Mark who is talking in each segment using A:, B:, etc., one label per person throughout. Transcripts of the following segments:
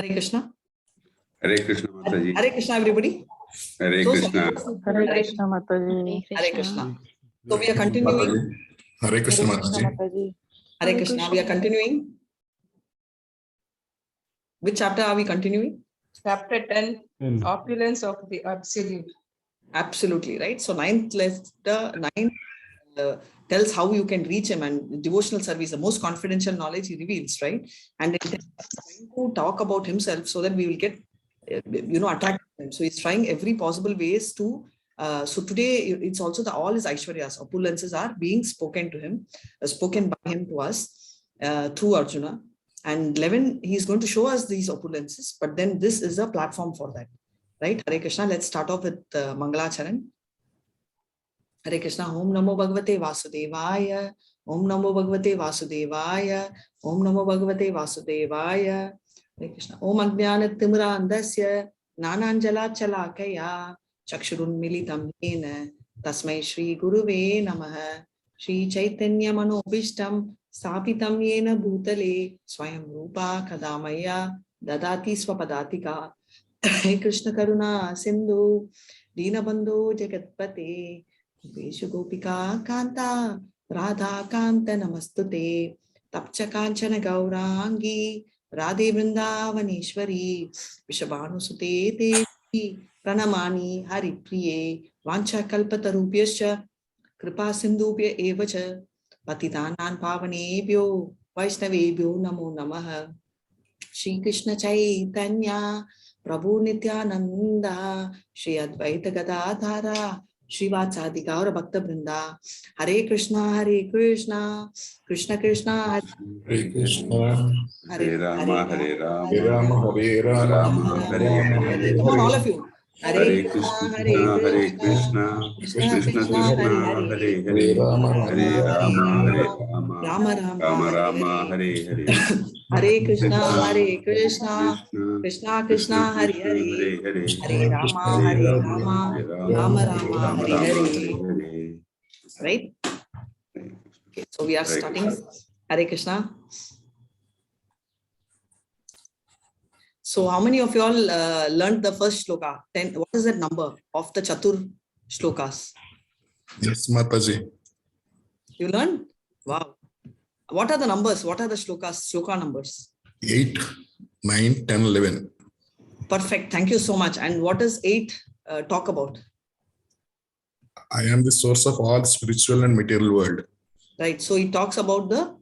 A: Hare Krishna.
B: Hare Krishna, Mataji.
A: Hare Krishna, everybody.
B: Hare Krishna.
C: Hare Krishna, Mataji.
A: Hare Krishna. So we are continuing.
D: Hare Krishna, Mataji.
A: Hare Krishna. We are continuing. Which chapter are we continuing?
C: Chapter 10, Opulence of the Absolute.
A: Absolutely, right? So ninth tells how you can reach him, and devotional service, the most confidential knowledge he reveals, right? And it is trying to talk about himself so that we will get, attracted him. So he's trying every possible ways to, so today it's also all his Aishwaryas, opulences are being spoken to him, spoken by him to us through Arjuna. And 11, he's going to show us these opulences, but then this is a platform for that. Right? Hare Krishna. Let's start off with Mangalacharan. Hare Krishna. Om Namo Bhagavate Vasudevaya. Om Namo Bhagavate Vasudevaya. Om Namo Bhagavate Vasudevaya. Hare Krishna. Om Ajnana Timra Andasya. Nananjala Chalakaya. Chakshurun Militam Yena. Tasmai Shri Guruve Namaha. Shri Chaitanya Manobishtam. Sapitam Yena Bhutale. Swayam Rupa Kadamaya. Dadati Swapadatika. Krishna Karuna Sindhu Dinabandhu Jagatpate Veshu Gopika Kanta Radha Kanta Namastute Tapcha Kanchana Gaurangi Radhe Vrindavaneshwari Vishabhanu Sute Devi Pranamani Hari Priye Vancha Kalpatarubhyascha Kripa Sindhubhya Evacha Patitanan Pavanebhyo Vaishnavebhyo Namo Namaha Shri Krishna Chaitanya Prabhu Nityananda, Shri Advaita Gadadhara, Shri Vatsadi Gaura Bhakta Vrinda, Hare Krishna, Krishna Krishna,
D: Hare Krishna,
B: Hare Rama, Hare Rama,
D: Hare Rama, Hare Rama,
B: Rama, Hare Hare.
A: Come on, all of you.
B: Hare Krishna, Hare Krishna, Krishna Krishna, Hare Hare, Hare Rama, Hare Rama, Rama Rama, Hare Hare.
A: Hare Krishna, Krishna Krishna, Hare Hare, Hare Rama, Rama Rama, Hare Hare. Right? Okay, so we are starting. Hare Krishna. So how many of you all learned the first shloka? 10. What is that number of the Catur-slokas?
D: Yes, Mataji.
A: You learned? Wow. What are the numbers? What are the shloka numbers?
D: 8, 9, 10, 11.
A: Perfect. Thank you so much. And what does 8 talk about?
D: I am the source of all spiritual and material world.
A: Right. So it talks about the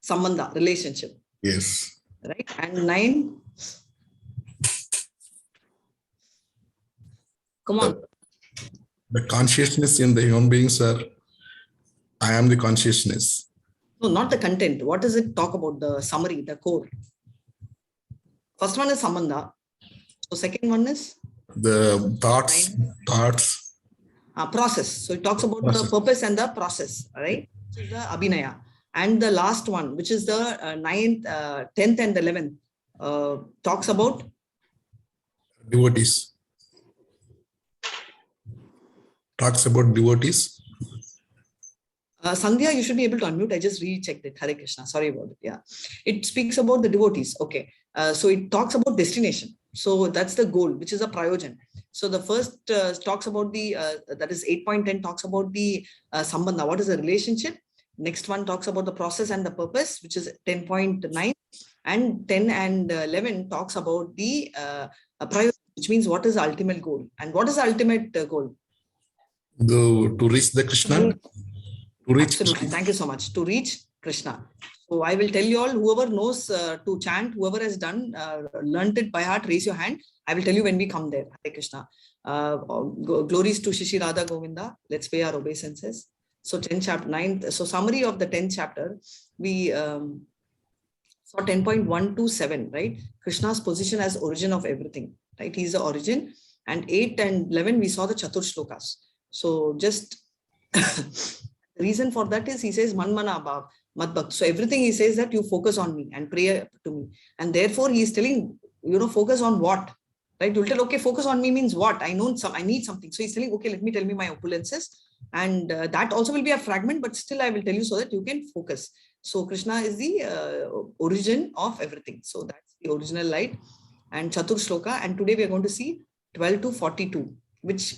A: sambandha, relationship.
D: Yes.
A: Right. And 9. Come on.
D: The consciousness in the human beings are, I am the consciousness.
A: No, not the content. What does it talk about? The summary, the core. First one is sambandha. So second one is?
D: The thoughts.
A: Process. So it talks about the purpose and the process, right? So the abhinaya. And the last one, which is the 9th, 10th and 11th, talks about?
D: Devotees. Talks about devotees.
A: Sandhya, you should be able to unmute. I just rechecked it. Hare Krishna. Sorry about it. Yeah. It speaks about the devotees. Okay. So it talks about destination. So that's the goal, which is a prayojan. So the first talks about the, that is 8.10 talks about the sambandha. What is the relationship? Next one talks about the process and the purpose, which is 10.9. And 10 and 11 talks about the prayojan, which means what is the ultimate goal. And what is the ultimate goal?
D: To reach the Krishna.
A: Absolutely. Thank you so much. To reach Krishna. So I will tell you all, whoever knows to chant, whoever has done, learned it by heart, raise your hand. I will tell you when we come there. Hare Krishna. Glories to Shishi Radha Govinda. Let's pay our obeisances. So 10 chapter 9. So summary of the 10th chapter, we saw 10.1 to 7, right? Krishna's position as origin of everything, right? He's the origin. And 8 and 11, we saw the Catur-slokas. So just the reason for that is he says Manmana Bhav Madbhakt. So everything he says that you focus on me and pray to me. And therefore he is telling, focus on what? Right? You'll tell, okay, focus on me means what? I need something. So he's telling, okay, let me tell me my opulences. And that also will be a fragment, but still I will tell you so that you can focus. So Krishna is the origin of everything. So that's the original light. And Chatur-sloka. And today we are going to see 12 to 42, which,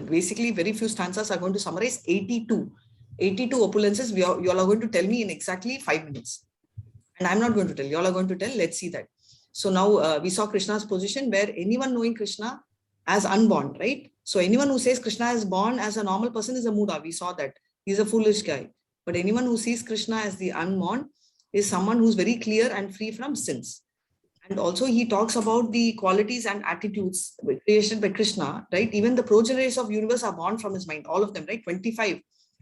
A: basically very few stanzas are going to summarize 82 opulences. You all are going to tell me in exactly 5 minutes. And I'm not going to tell, you all are going to tell. Let's see that. So now we saw Krishna's position, where anyone knowing Krishna as unborn, right? So anyone who says Krishna is born as a normal person is a Muda. We saw that. He's a foolish guy. But anyone who sees Krishna as the unborn is someone who's very clear and free from sins. And also he talks about the qualities and attitudes created by Krishna, right? Even the progenitors of universe are born from his mind, all of them, right? 25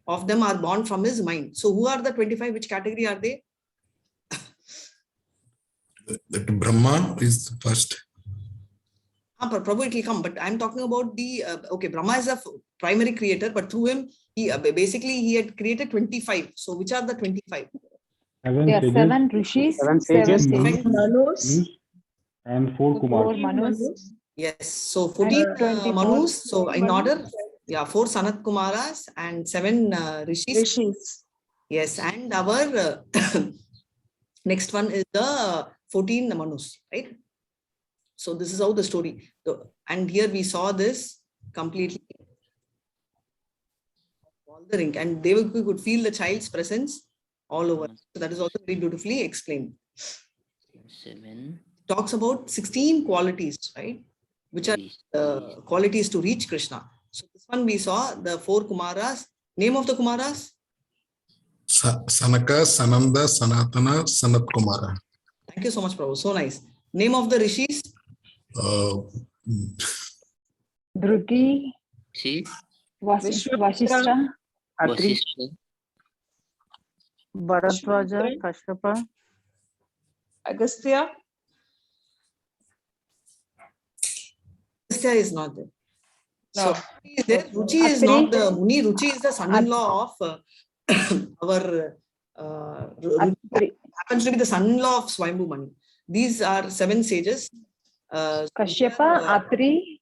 A: of them are born from his mind. So who are the 25? Which category are they?
D: That Brahma is the first.
A: Prabhu, it will come, but I'm talking about the, okay, Brahma is a primary creator, but through him, he basically he had created 25. So which are the 25?
E: Seven rishis,
F: Seven sages.
C: Manus.
E: and four Kumars.
C: Manus.
A: Yes, so 14 Manus, so in order, 4 Sanat Kumaras and 7 Rishis.
C: Rishis.
A: Yes, and our next one is the 14 Manus, right? So this is how the story. And here we saw this completely wandering, and they could feel the child's presence all over. So that is also very beautifully explained.
G: 7
A: Talks about 16 qualities, right? Which are qualities to reach Krishna. So this one we saw the 4 Kumaras. Name of the Kumaras?
D: Sanaka, Sananda, Sanatana, Sanat Kumara.
A: Thank you so much, Prabhu. So nice. Name of the Rishis?
E: Dhruti,
G: See,
E: Vasishtha,
F: Atri,
G: Vasishtha,
F: Bharadwaja, Kashyapa,
C: Agastya.
A: Agastya is not there.
C: No.
A: So Ruchi is there. Ruchi is not the Muni. Ruchi is the son-in-law of our Ruchi happens to be the son-in-law of Swayambhu Mani. These are 7 sages.
E: Kashyapa, Atri,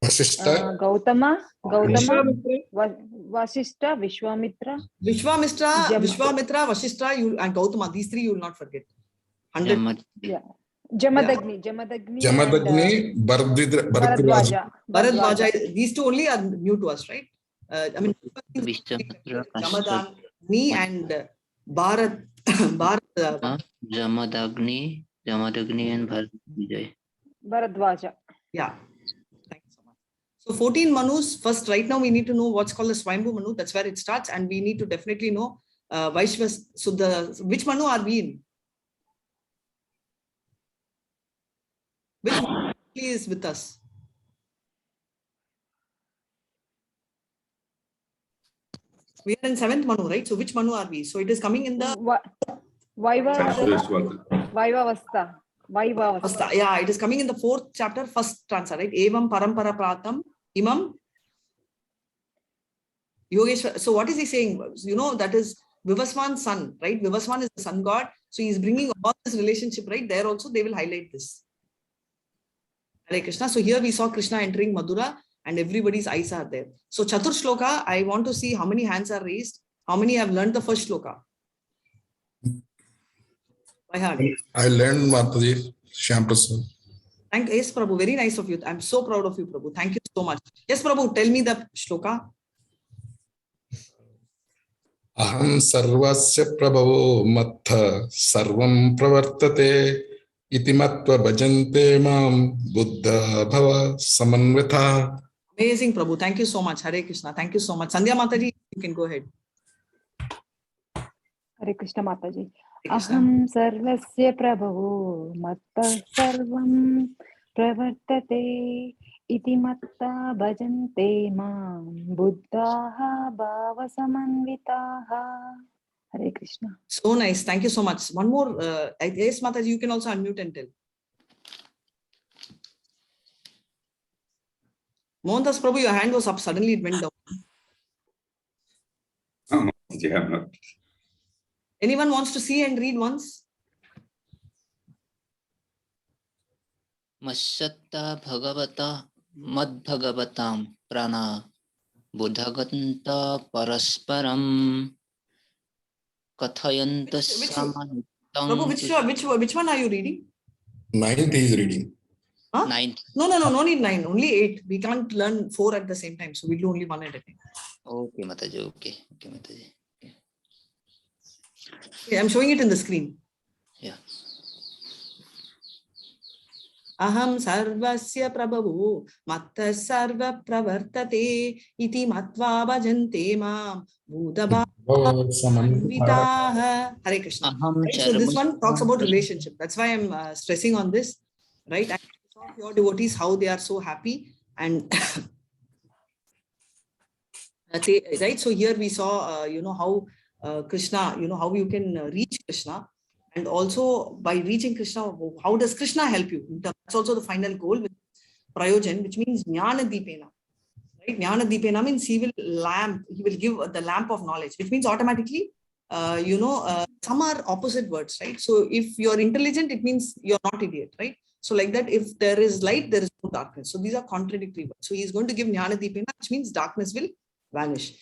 D: Vasishtha,
E: Gautama,
C: Vishwamitra.
E: Vasishtha, Vishwamitra,
A: Vishwamitra, Vasishtha, and Gautama. These 3 you will not forget. 100.
G: Jamad,
E: Jamadagni,
D: Jamadagni, Bharadwaja.
A: Bharadwaja. These 2 only are new to us, right? I mean,
G: Vishwamitra,
A: Jamadagni and Bharat.
G: Jamadagni and
E: Bharadwaja.
A: Yeah. Thank you so much. So 14 Manus. First, right now we need to know what's called the Swayambhu Manu. That's where it starts, and we need to definitely know Vaishvas. So which Manu are we in? Which Manu is with us? We are in 7th Manu, right? So which Manu are we? So it is coming in the
E: Vaivavastha.
A: Yeah, it is coming in the 4th chapter, 1st stanza, right? Evam parampara pratam imam Yogeshwar. So what is he saying? That is Vivaswan's son, right? Vivaswan is the sun god. So he is bringing all this relationship, right? There also they will highlight this. Hare Krishna. So here we saw Krishna entering Madura and everybody's eyes are there. So Chatur-sloka, I want to see how many hands are raised. How many have learned the first shloka? By heart.
D: I learned Mataji, Shyam Prasad.
A: Yes, Prabhu. Very nice of you. I'm so proud of you, Prabhu. Thank you so much. Yes, Prabhu. Tell me the shloka.
D: Aham sarvasya prabhavo mattha sarvam pravartate iti matva bhajante mam buddha bhava samanvitha.
A: Amazing, Prabhu. Thank you so much. Hare Krishna. Thank you so much. Sandhya Mataji, you can go ahead.
E: Hare Krishna Mataji. Aham sarvasya prabhavo matta sarvam pravartate iti matta bhajante mam buddhaha bhava samanvitaha. Hare Krishna.
A: So nice. Thank you so much. One more. Yes, Mataji, you can also unmute and tell. Mohandas Prabhu, your hand was up. Suddenly it went down. Anyone wants to see and read once?
G: Masyatta Bhagavata Mad Bhagavatam Prana बुधगन्ता परस्परं कथयन्तः समाहितं
A: Prabhu, which one are you reading?
D: 9th he is reading.
A: Huh?
G: 9th.
A: No need 9, only 8. We can't learn 4 at the same time, so we'll do only 1 at a time.
G: Okay, Mataji. Okay, Mataji.
A: Okay, I'm showing it in the screen.
G: Yeah.
A: Aham sarvasya prabhavu matta sarva pravartate iti matva bhajante mam budabha anvitaha. Hare Krishna. Right? So this one talks about relationship. That's why I'm stressing on this, right? And your devotees, how they are so happy and right. So here we saw, how Krishna, how you can reach Krishna. And also by reaching Krishna, how does Krishna help you? That's also the final goal with Prayojan, which means Jnana Deepena. Right? Jnana Deepena means he will give the lamp of knowledge, which means automatically, some are opposite words, right? So if you're intelligent, it means you're not idiot, right? So like that, if there is light, there is no darkness. So these are contradictory words. So he's going to give Jnana Deepena, which means darkness will vanish.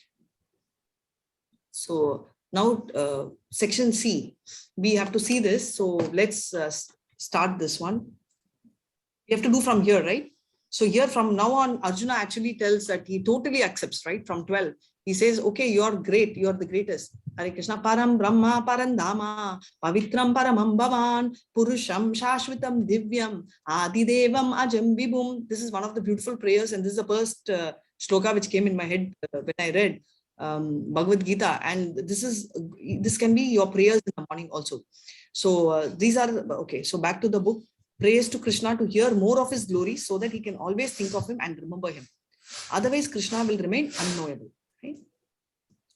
A: So now section C, we have to see this. So let's start this one. We have to do from here, right? So here from now on, Arjuna actually tells that he totally accepts, right? From 12, he says, okay, you're great. You're the greatest. Hare Krishna. Param Brahma Parandama Pavitram Paramam Bhavan Purusham Shashvitam Divyam Adidevam Ajam Vibhum. This is one of the beautiful prayers. And this is the first shloka which came in my head when I read Bhagavad Gita, and this can be your prayers in the morning also. So these are okay. So back to the book. Praise to Krishna to hear more of his glory, so that he can always think of him and remember him. Otherwise, Krishna will remain unknowable. Right?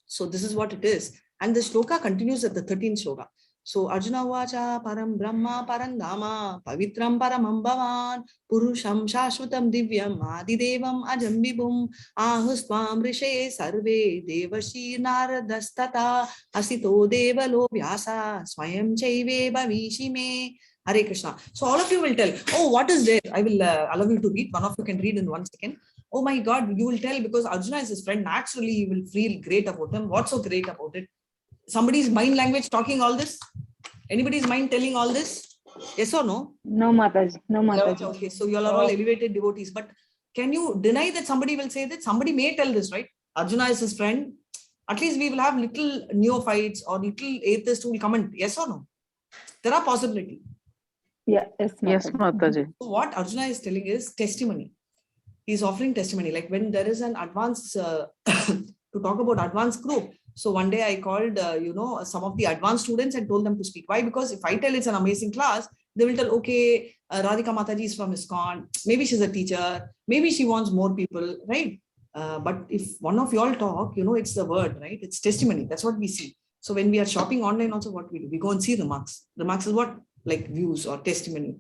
A: So this is what it is. And the shloka continues at the 13th shloka. So Arjuna Vacha Param Brahma Parandama Pavitram Paramam Bhavan Purusham Shashvatam Divyam Adidevam Ajam Vibhum Ahustvam Rishe Sarve Devashi Naradastata Asito Devalo Vyasa Swayam Chaive Bhavishime. Hare Krishna. So all of you will tell, oh, what is there? I will allow you to read. One of you can read in 1 second. Oh my God, you will tell, because Arjuna is his friend. Naturally, you will feel great about him. What's so great about it? Somebody's mind language talking all this? Anybody's mind telling all this? Yes or no?
E: No, Mataji. No, Mataji.
A: Okay, so you all are all elevated devotees. But can you deny that somebody will say that? Somebody may tell this, right? Arjuna is his friend. At least we will have little neophytes or little atheists who will comment. Yes or no? There are possibilities.
E: Yeah, yes, Mataji.
F: Yes, Mataji.
A: So what Arjuna is telling is testimony. He's offering testimony. Like when there is an advanced, to talk about advanced group. So one day I called, some of the advanced students and told them to speak. Why? Because if I tell it's an amazing class, they will tell, okay, Radhika Mataji is from ISKCON. Maybe she's a teacher. Maybe she wants more people, right? But if one of y'all talk, it's the word, right? It's testimony. That's what we see. So when we are shopping online also, what we do? We go and see remarks. Remarks is what? Like views or testimony.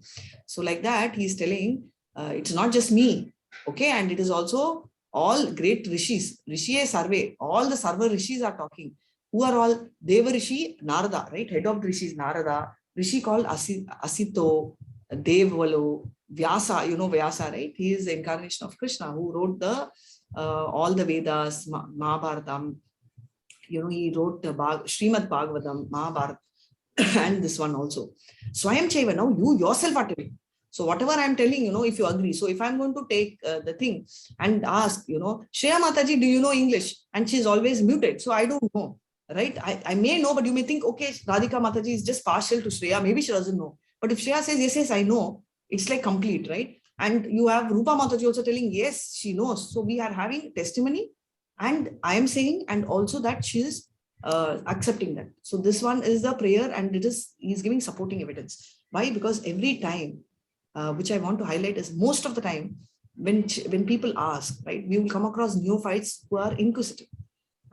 A: So like that, he's telling, it's not just me. Okay. And it is also all great rishis, Rishiye Sarve, all the Sarva rishis are talking. Who are all? Deva Rishi, Narada, right? Head of the rishis, Narada. Rishi called Asito, Devalo, Vyasa, Vyasa, right? He is the incarnation of Krishna, who wrote the all the Vedas, Mahabharatam. He wrote Srimad Bhagavatam, Mahabharata, and this one also. Swayam Chaiva, now you yourself are telling. So whatever I'm telling, if you agree. So if I'm going to take the thing and ask, Shreya Mataji, do you know English? And she's always muted. So I don't know, right? I may know, but you may think, okay, Radhika Mataji is just partial to Shreya. Maybe she doesn't know. But if Shreya says, yes, I know, it's like complete, right? And you have Rupa Mataji also telling, yes, she knows. So we are having testimony, and I am saying, and also that she is accepting that. So this one is the prayer, and he's giving supporting evidence. Why? Because every time, which I want to highlight is most of the time when people ask, right, we will come across neophytes who are inquisitive,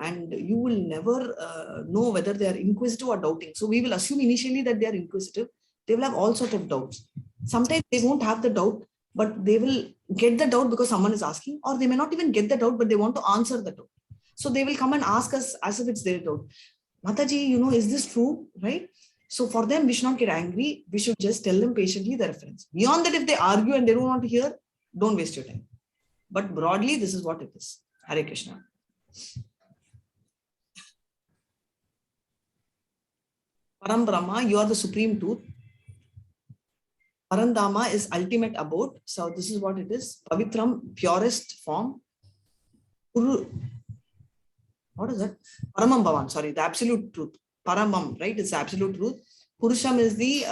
A: and you will never know whether they are inquisitive or doubting. So we will assume initially that they are inquisitive. They will have all sorts of doubts. Sometimes they won't have the doubt, but they will get the doubt because someone is asking, or they may not even get the doubt, but they want to answer the doubt. So they will come and ask us as if it's their doubt. Mataji, is this true, right? So for them, we should not get angry. We should just tell them patiently the reference. Beyond that, if they argue and they don't want to hear, don't waste your time. But broadly, this is what it is. Hare Krishna. Param Brahma, you are the supreme truth. Parandama is ultimate abode. So this is what it is. Pavitram, purest form. What is that? Paramam Bhavan, sorry, the absolute truth. Paramam, right? It's the absolute truth. Purusham is the,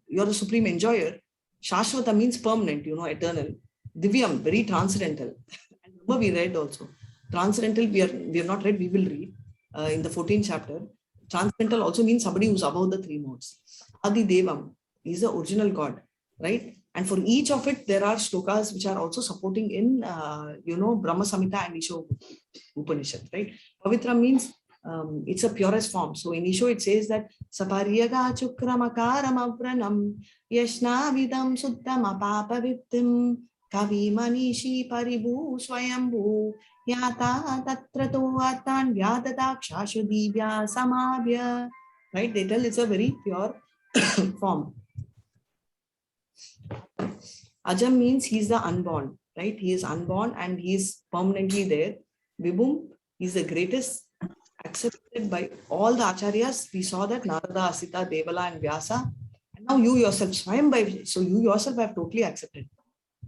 A: you're the supreme enjoyer. Shashvata means permanent, eternal. Divyam, very transcendental. And remember, we read also. Transcendental, we have not read, we will read in the 14th chapter. Transcendental also means somebody who's above the three modes. Adi Devam is the original God, right? And for each of it, there are shlokas which are also supporting in, Brahma Samhita and Isho Upanishad, right? Pavitra means it's a purest form. So in Isho, it says that Sapariyaga Chukramakaram Avranam Yashna Vidam Suttam Apapa Vittim Kavi Manishi Paribu Swayambhu Yata Tatrato Atan Vyadaksha Shudibhya Samabhya. Right? They tell it's a very pure form. Ajam means he's the unborn, right? He is unborn and he is permanently there. Vibhum is the greatest, accepted by all the acharyas. We saw that Narada, Asita, Devala, and Vyasa. And now you yourself, so you yourself have totally accepted.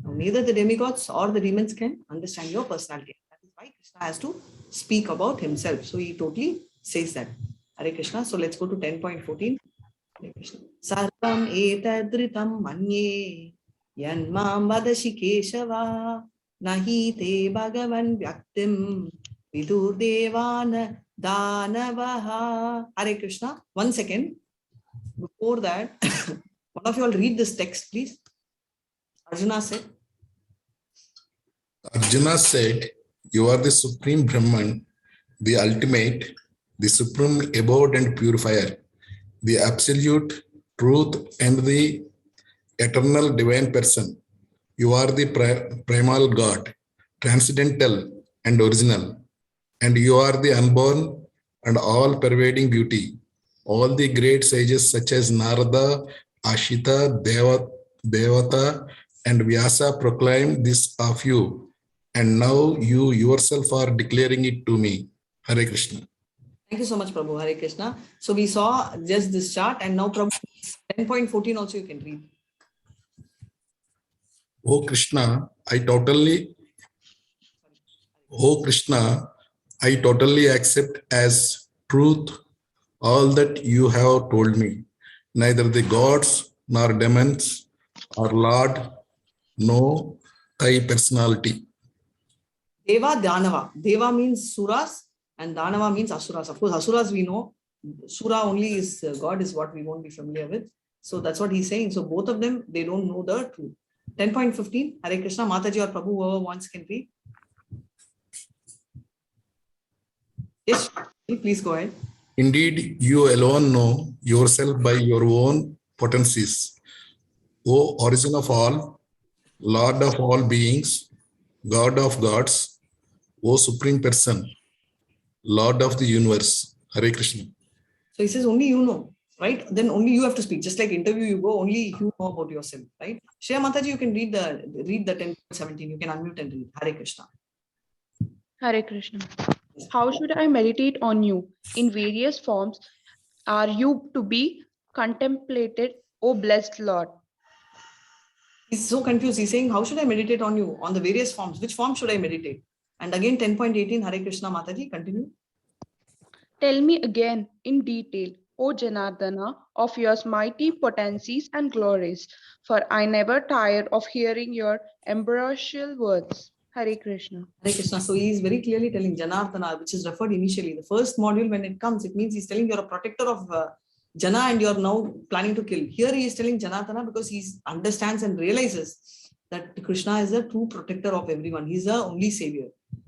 A: Now, neither the demigods or the demons can understand your personality. That is why Krishna has to speak about himself. So he totally says that. Hare Krishna. So let's go to 10.14. Hare Krishna. Sarvam etadritam manye yanmam vadashi keshava nahi te bhagavan vyaktim vidur devana danavaha. Hare Krishna. 1 second. Before that, one of you all read this text, please. Arjuna said,
D: you are the supreme Brahman, the ultimate, the supreme abode and purifier, the absolute truth and the eternal divine person. You are the primal God, transcendental and original, and you are the unborn and all-pervading beauty. All the great sages such as Narada, Ashita, Devata, and Vyasa proclaim this of you, and now you yourself are declaring it to me. Hare Krishna.
A: Thank you so much, Prabhu. Hare Krishna. So we saw just this chart, and now Prabhu, 10.14 also you can read.
D: Oh Krishna, I totally accept as truth all that you have told me. Neither the gods nor demons or Lord know thy personality.
A: Deva, Danava. Deva means Suras and Danava means Asuras. Of course, Asuras we know. Sura only is God is what we won't be familiar with. So that's what he's saying. So both of them, they don't know the truth. 10.15. Hare Krishna. Mataji or Prabhu, whoever wants can read. Yes, please go ahead.
D: Indeed, you alone know yourself by your own potencies. O origin of all, Lord of all beings, God of gods, O Supreme Person, Lord of the universe. Hare Krishna.
A: So he says only you know, right? Then only you have to speak. Just like interview you go, only you know about yourself, right? Shreya Mataji, you can read the 10.17. You can unmute and read. Hare Krishna.
C: Hare Krishna. How should I meditate on you? In various forms are you to be contemplated, O blessed Lord?
A: He's so confused. He's saying, how should I meditate on you? On the various forms. Which form should I meditate? And again, 10.18, Hare Krishna Mataji, continue.
C: Tell me again in detail, O Janardana, of your mighty potencies and glories, for I never tire of hearing your ambrosial words. Hare Krishna.
A: Hare Krishna. So he is very clearly telling Janardana, which is referred initially. The first module, when it comes, it means he's telling you're a protector of Jana and you're now planning to kill. Here he is telling Janardana because he understands and realizes that Krishna is the true protector of everyone. He's the only savior,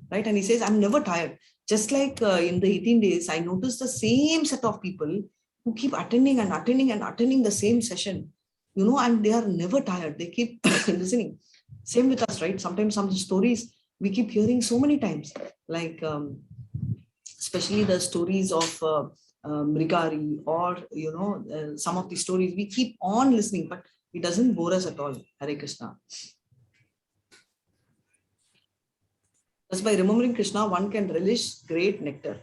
A: right? And he says, I'm never tired. Just like in the 18 days, I noticed the same set of people who keep attending the same session, and they are never tired. They keep listening. Same with us, right? Sometimes some stories we keep hearing so many times, like especially the stories of Mrigari or, some of the stories we keep on listening, but it doesn't bore us at all. Hare Krishna. Thus, by remembering Krishna, one can relish great nectar.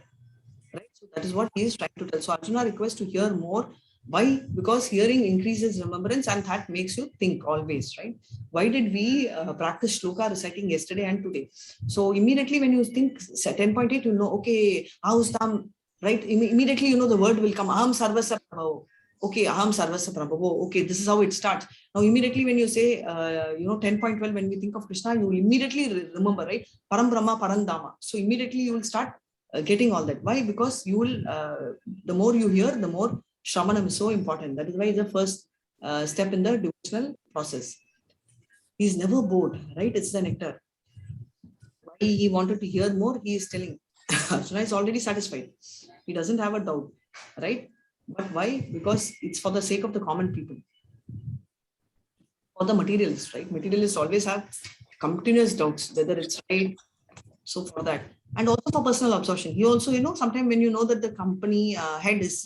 A: Right? So that is what he is trying to tell. So Arjuna requests to hear more. Why? Because hearing increases remembrance and that makes you think always, right? Why did we practice shloka reciting yesterday and today? So immediately when you think 10.8, you know, okay, ahustam, right? Immediately, you know, the word will come, aham sarvasya prabhavo. Okay, aham sarvasya prabhavo. Okay, this is how it starts. Now, immediately when you say, 10.12, when we think of Krishna, you will immediately remember, right? Param Brahma, Parandama. So immediately you will start getting all that. Why? Because you will, the more you hear, the more Shramanam is so important. That is why it's the first step in the devotional process. He is never bored, right? It's the nectar. Why he wanted to hear more, he is telling. Arjuna is already satisfied. He doesn't have a doubt, right? But why? Because it's for the sake of the common people. For the materialists, right? Materialists always have continuous doubts, whether it's right. So for that. And also for personal absorption. He also, sometimes when you know that the company head is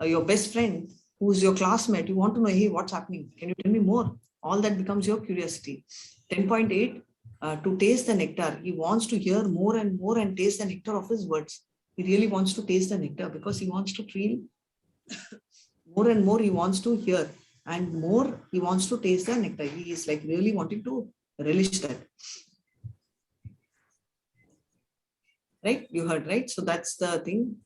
A: your best friend, who's your classmate, you want to know, hey, what's happening? Can you tell me more? All that becomes your curiosity. 10.8, to taste the nectar. He wants to hear more and more and taste the nectar of his words. He really wants to taste the nectar because he wants to feel more and more he wants to hear and more he wants to taste the nectar. He is like really wanting to relish that. Right? You heard, right? So that's the thing.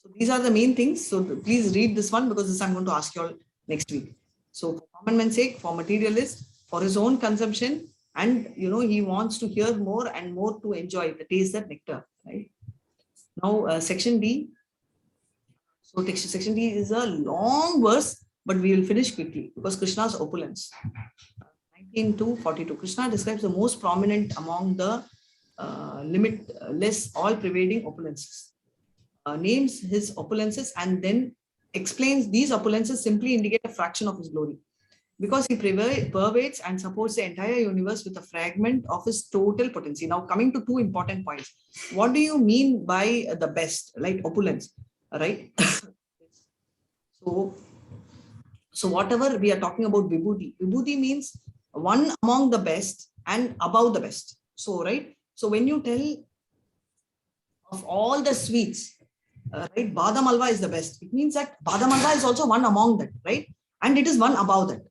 A: So these are the main things. So please read this one because this I'm going to ask you all next week. So for common man's sake, for materialist, for his own consumption, and he wants to hear more and more to enjoy the taste that nectar. Right? Now section D. So section D is a long verse, but we will finish quickly because Krishna's opulence. 19 to 42. Krishna describes the most prominent among the limitless, all-pervading opulences. Names his opulences and then explains these opulences simply indicate a fraction of his glory. Because he pervades and supports the entire universe with a fragment of his total potency. Now, coming to two important points. What do you mean by the best, like opulence, right? So whatever we are talking about Vibhuti means one among the best and above the best. So, right? So when you tell of all the sweets, right, Badam Alva is the best. It means that Badam Alva is also one among that, right? And it is one above that,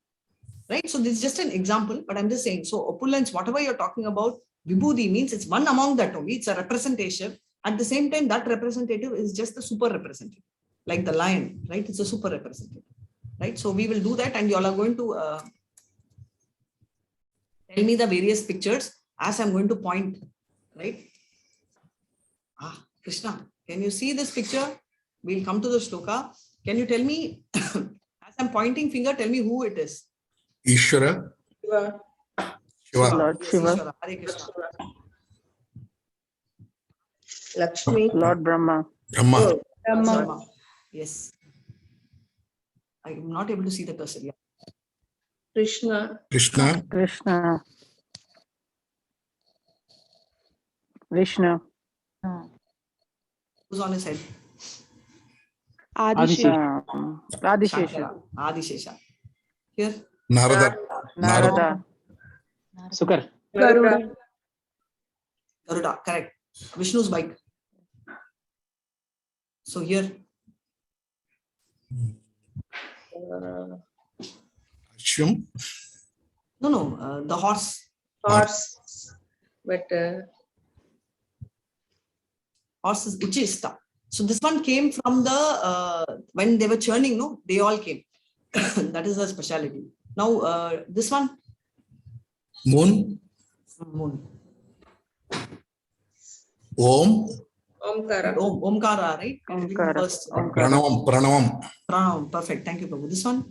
A: right? So this is just an example, but I'm just saying, so opulence, whatever you're talking about, Vibhuti means it's one among that only. It's a representative. At the same time, that representative is just a super representative, like the lion, right? It's a super representative, right? So we will do that and you all are going to tell me the various pictures as I'm going to point, right? Krishna, can you see this picture? We'll come to the shloka. Can you tell me, as I'm pointing finger, tell me who it is?
D: Ishvara.
E: Shiva.
D: Shiva.
F: Lord
A: Yes,
F: Shiva.
A: Ishvara. Hare Krishna.
E: Lakshmi.
F: Lord Brahma.
D: Brahma.
E: Oh,
A: Brahma. Yes. I am not able to see the cursor. Yeah.
E: Krishna.
D: Krishna.
F: Krishna. Vishnu.
A: Who's on his head?
C: Adishesha.
F: Adishesha.
A: Shankara. Adishesha. Here.
D: Narada.
F: Narada.
H: Sukar.
E: Garuda.
A: Garuda. Correct. Vishnu's bike. So here.
D: Ashwam.
A: No, the horse.
E: Horse. But
A: Horse is Uchista. So this one came from the, when they were churning, no, they all came. That is the speciality. Now, this one.
D: Moon.
A: Moon.
E: Omkara.
A: Omkara, right?
F: Omkara.
A: First.
D: Pranavam. Pranavam.
A: Pranavam. Perfect. Thank you, Prabhu. This one.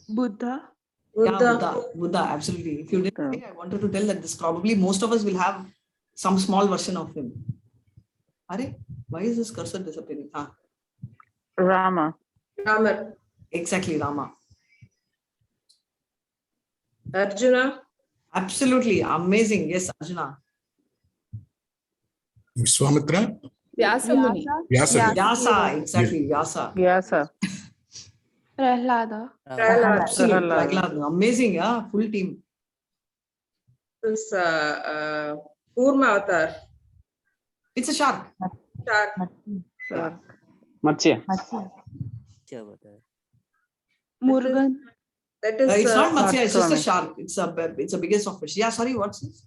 C: Buddha.
A: Yeah, Buddha, absolutely. If you didn't say, I wanted to tell that this probably most of us will have some small version of him. Are, why is this cursor disappearing?
F: Rama.
E: Rama.
A: Exactly, Rama.
E: Arjuna.
A: Absolutely. Amazing. Yes, Arjuna.
D: Vishwamitra.
E: Vyasa Muni.
D: Vyasa.
A: Vyasa, exactly. Vyasa.
F: Vyasa.
C: Prahlada.
E: Prahlad.
A: Absolutely.
F: Prahlad.
A: Prahlad. Amazing, yeah. Full team.
E: This Kurma avatar.
A: It's a shark.
E: Shark.
H: Matsya.
C: Murugan.
E: That is
A: It's not Matsya, it's just a
F: Swami.
A: shark. It's a biggest of fish. Yeah, sorry, what's this?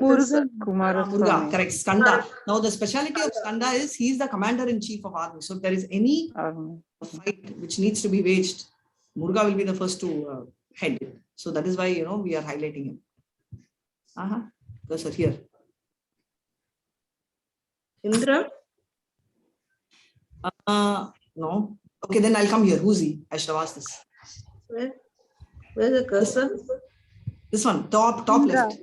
C: Murugan.
A: Muruga,
F: Kumaraswamy.
A: correct. Skanda. Now the speciality of Skanda is he is the commander-in-chief of army. So if there is any fight which needs to be waged, Muruga will be the first to head it. So that is why we are highlighting him. Sir, here.
E: Indra.
A: No. Okay, then I'll come here. Who's he? I should have asked this.
E: Where's the cursor?
A: This one, top left.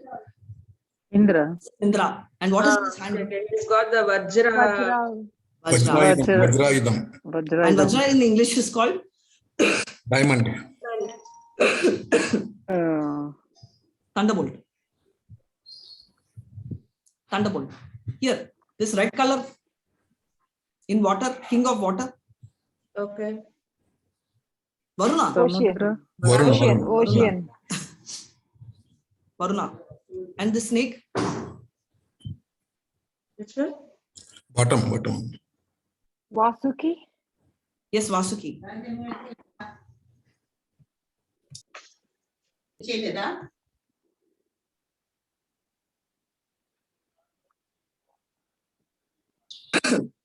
F: Indra.
A: Indra. And what is his hand?
E: Okay. He's got the Vajra.
A: Vajra.
D: Vajrayudam.
A: And Vajra in English is called
D: Diamond.
A: Thunderbolt. Thunderbolt. Here, this red color in water, king of water.
E: Okay.
A: Varuna.
F: Samudra.
D: Varuna.
A: Varuna. And the snake.
E: Which one?
D: Bottom.
C: Vasuki.
A: Yes, Vasuki.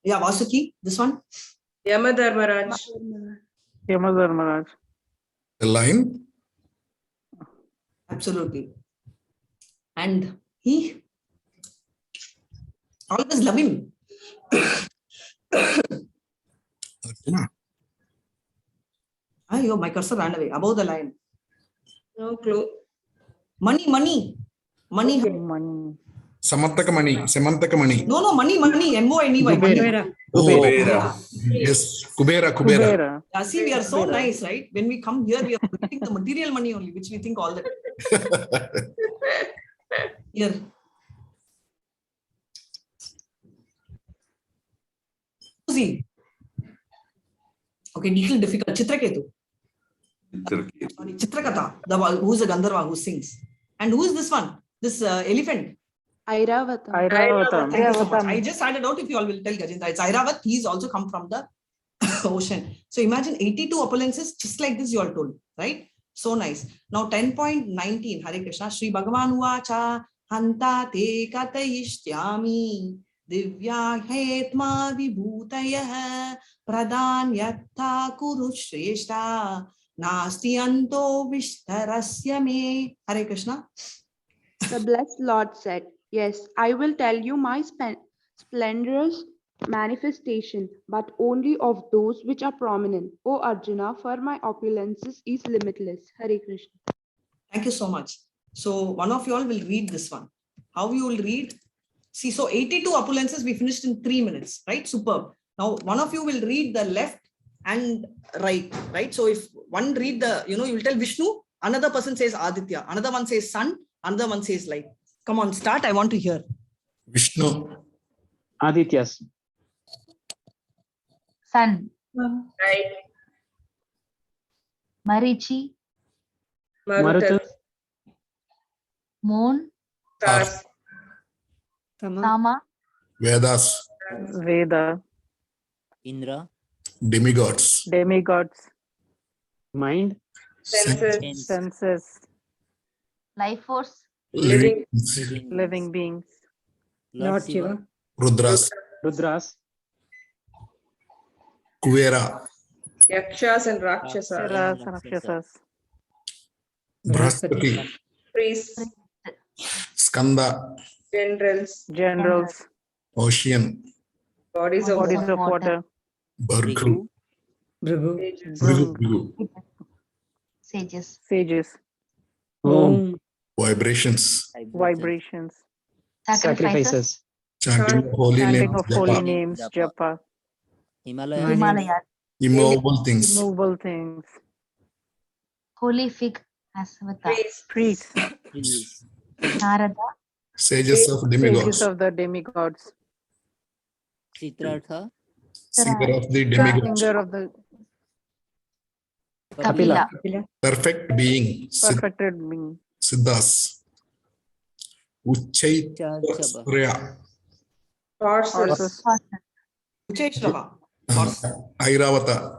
A: Yeah, Vasuki. This one.
E: Yamadharmaraj.
F: Yamadharmaraj.
D: The lion.
A: Absolutely. And he always love him.
D: Arjuna.
A: My cursor ran away. Above the lion.
E: No clue.
A: Money.
F: Money.
D: Samantakamani.
A: No, money. M-O-N-E-Y. Money.
H: Kubera.
B: Kubera.
D: Yes, Kubera.
F: Kubera.
A: Yeah, see, we are so nice, right? When we come here, we are forgetting the material money only, which we think all the time. Here. Who's he? Okay, little difficult. Chitraketu. Sorry, Chitrakata, the one who's a Gandharva who sings. And who is this one? This elephant.
C: Airavatam.
A: Thank you so much. I just added out if you all will tell Gajendra. It's Airavat. He's also come from the ocean. So imagine 82 opulences just like this you all told, right? So nice. Now 10.19, Hare Krishna. Shri Bhagavan Uvacha Hanta Te Katayishtyami Divya Hetma Vibhutayah Pradhan Yatta Kuru Shreshta Nasti Anto Vishtarasya Me. Hare Krishna.
C: The blessed Lord said, yes, I will tell you my splendorous manifestation, but only of those which are prominent. O Arjuna, for my opulences is limitless. Hare Krishna.
A: Thank you so much. So one of you all will read this one. How you will read? See, so 82 opulences we finished in 3 minutes, right? Superb. Now one of you will read the left and right? So if one read the, you will tell Vishnu, another person says Aditya, another one says sun, another one says light. Come on, start. I want to hear.
D: Vishnu.
H: Adityas.
I: Sun.
E: Right.
I: Marichi.
E: Maruta.
I: Moon.
E: Stars.
I: Sama.
D: Vedas.
F: Veda.
G: Indra.
D: Demigods.
H: Mind.
E: Senses.
F: Senses.
I: Life force.
E: Living.
F: Living beings.
G: Lord Shiva.
D: Rudras.
H: Rudras.
D: Kuvera.
E: Yakshas and Rakshasas.
F: Rakshasas.
D: Brahaspati.
E: Priests.
D: Skanda.
E: Generals.
D: Ocean.
E: Bodies of
F: water.
D: Bhargu.
E: Bhrigu.
I: Sages.
H: Om.
D: Vibrations.
H: Sacrifices.
D: Chanting of holy
F: Chanting
D: names.
F: of holy
D: Japa.
F: names. Japa.
G: Himalaya.
D: Immovable things.
F: Immovable things.
I: Holy fig. Asvata.
E: Priests.
G: Trees.
I: Narada.
D: Sages of demigods.
F: Sages of the demigods.
G: Siddhartha.
D: Singer of the demigods.
F: Singer of the
I: Kapila.
D: Perfect being.
F: perfected being.
D: Siddhas. Uchaitasraya.
E: Horses.
A: Ucheshrava. Horse.
D: Airavata.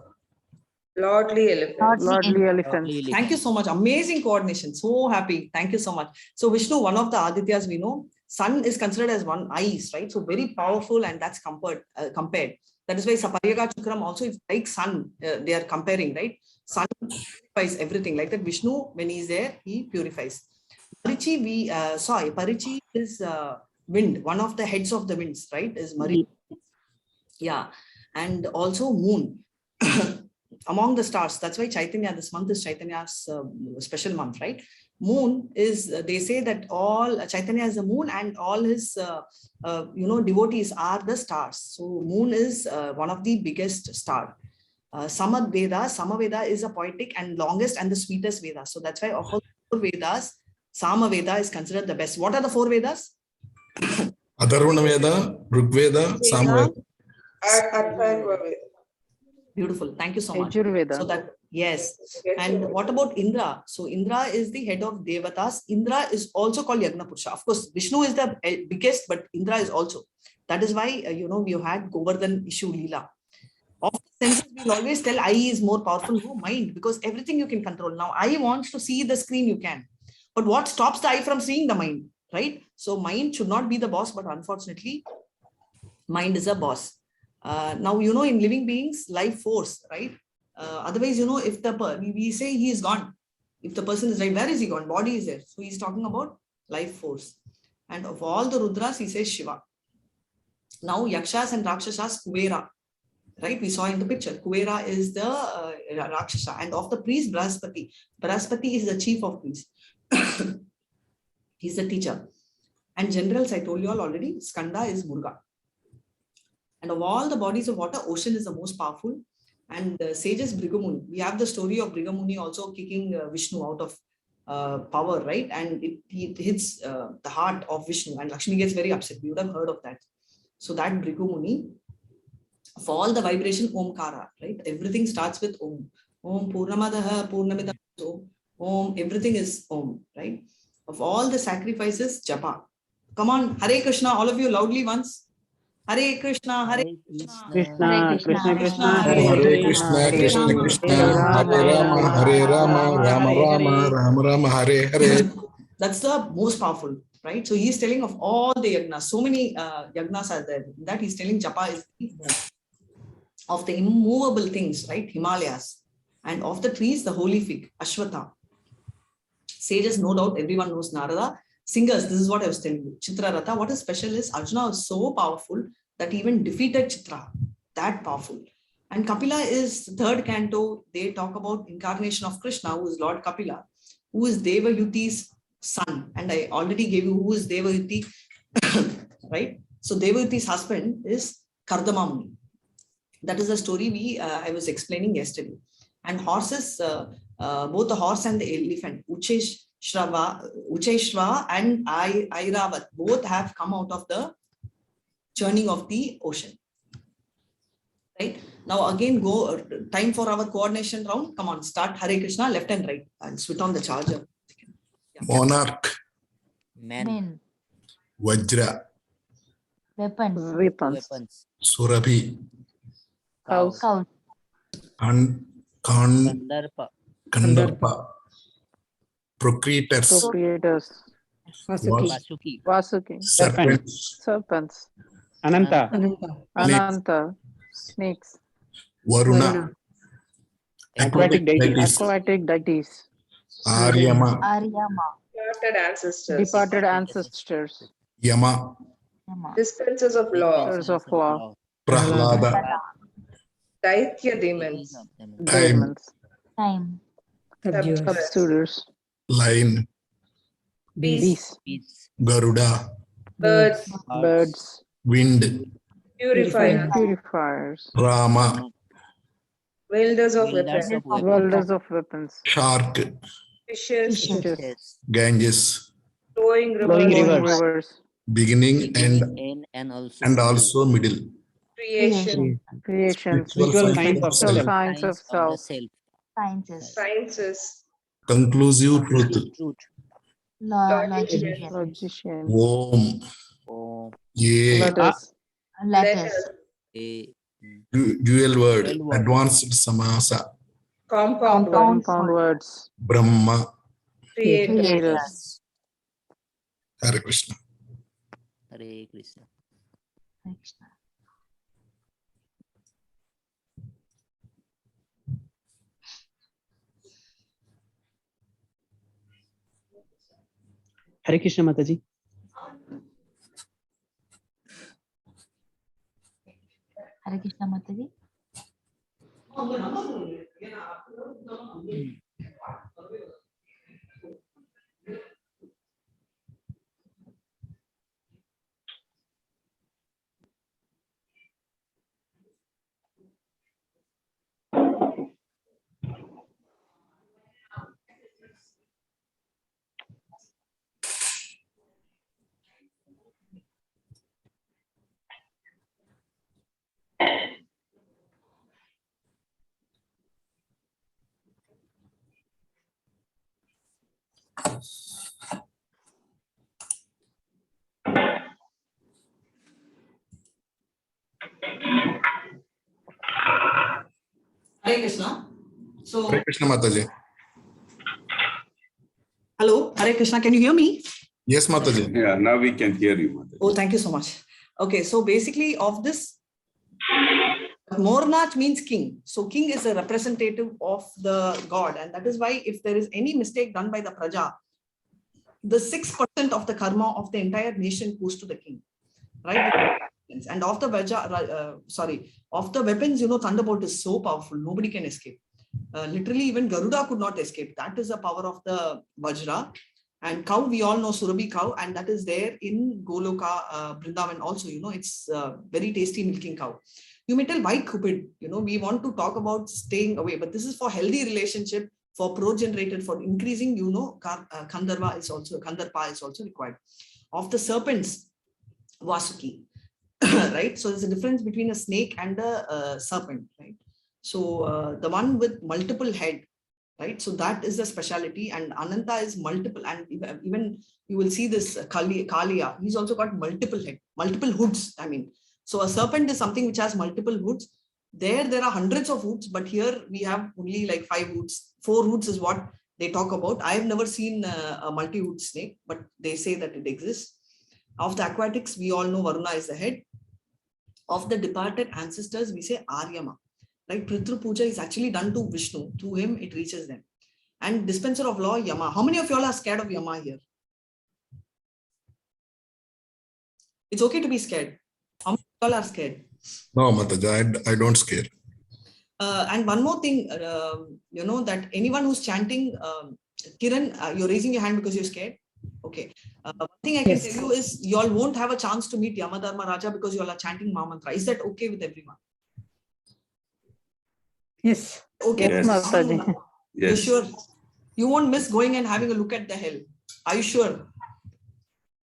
E: Lordly elephant.
F: Lordly elephant.
A: Thank you so much. Amazing coordination. So happy. Thank you so much. So Vishnu, one of the Adityas we know, sun is considered as one eyes, right? So very powerful, and that's compared. That is why Sapariyaga Chakram also is like sun. They are comparing, right? Sun purifies everything. Like that, Vishnu, when he is there, he purifies. Parichi, we saw. Parichi is wind. One of the heads of the winds, right? Is Marichi. Yeah, and also moon. Among the stars, that's why Chaitanya, this month is Chaitanya's special month, right? Moon is, they say that all Chaitanya is the moon, and all his devotees are the stars. So moon is one of the biggest star. Samaveda is a poetic and longest and the sweetest Veda. So that's why of all 4 Vedas, Samaveda is considered the best. What are the 4 Vedas?
D: Atharvana Veda, Rigveda, Samaveda.
A: Beautiful. Thank you so much.
F: Yajurveda.
A: So that, yes. And what about Indra? So Indra is the head of Devatas. Indra is also called Yagna Purusha. Of course, Vishnu is the biggest, but Indra is also. That is why, we had Govardhan issue Leela. Of the senses, we'll always tell eye is more powerful, no mind, because everything you can control. Now, eye wants to see the screen, you can. But what stops the eye from seeing the mind, right? So mind should not be the boss, but unfortunately, mind is a boss. Now, in living beings, life force, right? Otherwise, if we say he is gone, if the person is right, where is he gone? Body is there. So he's talking about life force. And of all the Rudras, he says Shiva. Now, Yakshas and Rakshasas, Kuvera, right? We saw in the picture, Kuvera is the Rakshasa. And of the priest, Brahaspati. Brahaspati is the chief of priests. He's the teacher. And generals, I told you all already, Skanda is Murga. And of all the bodies of water, ocean is the most powerful. And sages, Brigamuni. We have the story of Brigamuni also kicking Vishnu out of power, right? And it hits the heart of Vishnu, and Lakshmi gets very upset. We would have heard of that. So that Brigamuni, for all the vibration, Omkara, right? Everything starts with Om. Om Purnamadaha, Purnamidam, Om, everything is Om, right? Of all the sacrifices, Japa. Come on, Hare Krishna, all of you loudly once. Hare Krishna, Hare
H: Krishna, Krishna, Krishna,
D: Hare Krishna, Krishna Krishna, Hare Rama, Rama Rama, Rama Rama, Hare Hare.
A: That's the most powerful, right? So he's telling of all the yagnas, so many yagnas are there. That he's telling Japa is of the immovable things, right? Himalayas. And of the trees, the holy fig, Ashwatha. Sages, no doubt, everyone knows Narada. Singers, this is what I was telling you. Chitraratha, what is special is Arjuna was so powerful that he even defeated Chitra. That powerful. And Kapila is third canto. They talk about incarnation of Krishna, who is Lord Kapila, who is Devayuti's son. And I already gave you who is Devayuti, right? So Devayuti's husband is Kardama Muni. That is the story I was explaining yesterday. And horses, both the horse and the elephant, Ucheshva and Airavat, both have come out of the churning of the ocean. Right? Now again, time for our coordination round. Come on, start Hare Krishna, left and right. I'll switch on the charger. Yeah.
D: Monarch.
G: Men.
D: Vajra.
F: Weapons.
D: Surabhi.
F: Cows.
D: Kandarpa. Procreators.
F: Vasuki. Serpents.
H: Ananta.
F: Snakes.
D: Varuna.
H: Aquatic deities.
F: Aquatic deities.
D: Aryama.
E: Departed ancestors.
D: Yama.
E: Dispensers of law.
D: Prahlada.
E: Daitya demons.
D: Time.
F: Substitutors.
D: Lion.
E: Beasts.
D: Garuda.
E: Birds.
D: Wind.
E: Purifiers.
D: Rama.
E: Wielders of weapons.
D: Shark.
E: Fishes.
D: Ganges.
E: Flowing
F: Rivers.
D: Beginning and also middle.
E: Creation.
H: Spiritual
F: Science of self.
E: Sciences.
D: Conclusive truth.
I: Logician.
F: Logician.
D: Om.
G: Om.
D: Ye.
F: Letters.
I: Letters.
G: A.
D: Dual word.
G: Dual word.
D: Advanced samasa.
E: Compound word.
F: Compound words.
D: Brahma.
E: Creator.
F: Creators.
D: Hare Krishna.
G: Hare Krishna.
I: Hare Krishna.
H: Hare Krishna Mataji.
I: Hare Krishna Mataji.
A: Hare Krishna. So,
D: Hare Krishna Mataji.
A: hello, Hare Krishna. Can you hear me?
D: Yes, Mataji.
B: Yeah, now we can hear you, Mataji.
A: Oh, thank you so much. Okay, so basically of this, Mornach means king. So king is a representative of the god. And that is why if there is any mistake done by the praja, the 6% of the karma of the entire nation goes to the king, right? And of the of the weapons, thunderbolt is so powerful, nobody can escape. Literally, even Garuda could not escape. That is the power of the Vajra. And cow, we all know Surabhi cow, and that is there in Goloka, Vrindavan also, it's very tasty milking cow. You may tell, why Cupid? We want to talk about staying away, but this is for healthy relationship, for pro-generated, for increasing, Khandarpa is also required. Of the serpents, Vasuki, right? So there's a difference between a snake and a serpent, right? So the one with multiple head, right? So that is the speciality, and Ananta is multiple, and even you will see this Kaliya, he's also got multiple head, multiple hoods. I mean, so a serpent is something which has multiple hoods. There are hundreds of hoods, but here we have only like 5 hoods. 4 hoods is what they talk about. I have never seen a multi-hood snake, but they say that it exists. Of the aquatics, we all know Varuna is the head. Of the departed ancestors, we say Aryama. Right? Pritru Puja is actually done to Vishnu. Through him, it reaches them. And dispenser of law, Yama. How many of y'all are scared of Yama here? It's okay to be scared. How many of y'all are scared?
D: No, Mataji, I don't scare.
A: And one more thing, that anyone who's chanting, Kiran, you're raising your hand because you're scared. Okay. One thing I can tell you is you all won't have a chance to meet Yamadharma Raja because you all are chanting Mahamantra. Is that okay with everyone?
H: Yes.
A: Okay.
F: Yes, Mataji.
B: Yes.
A: You sure? You won't miss going and having a look at the hell. Are you sure?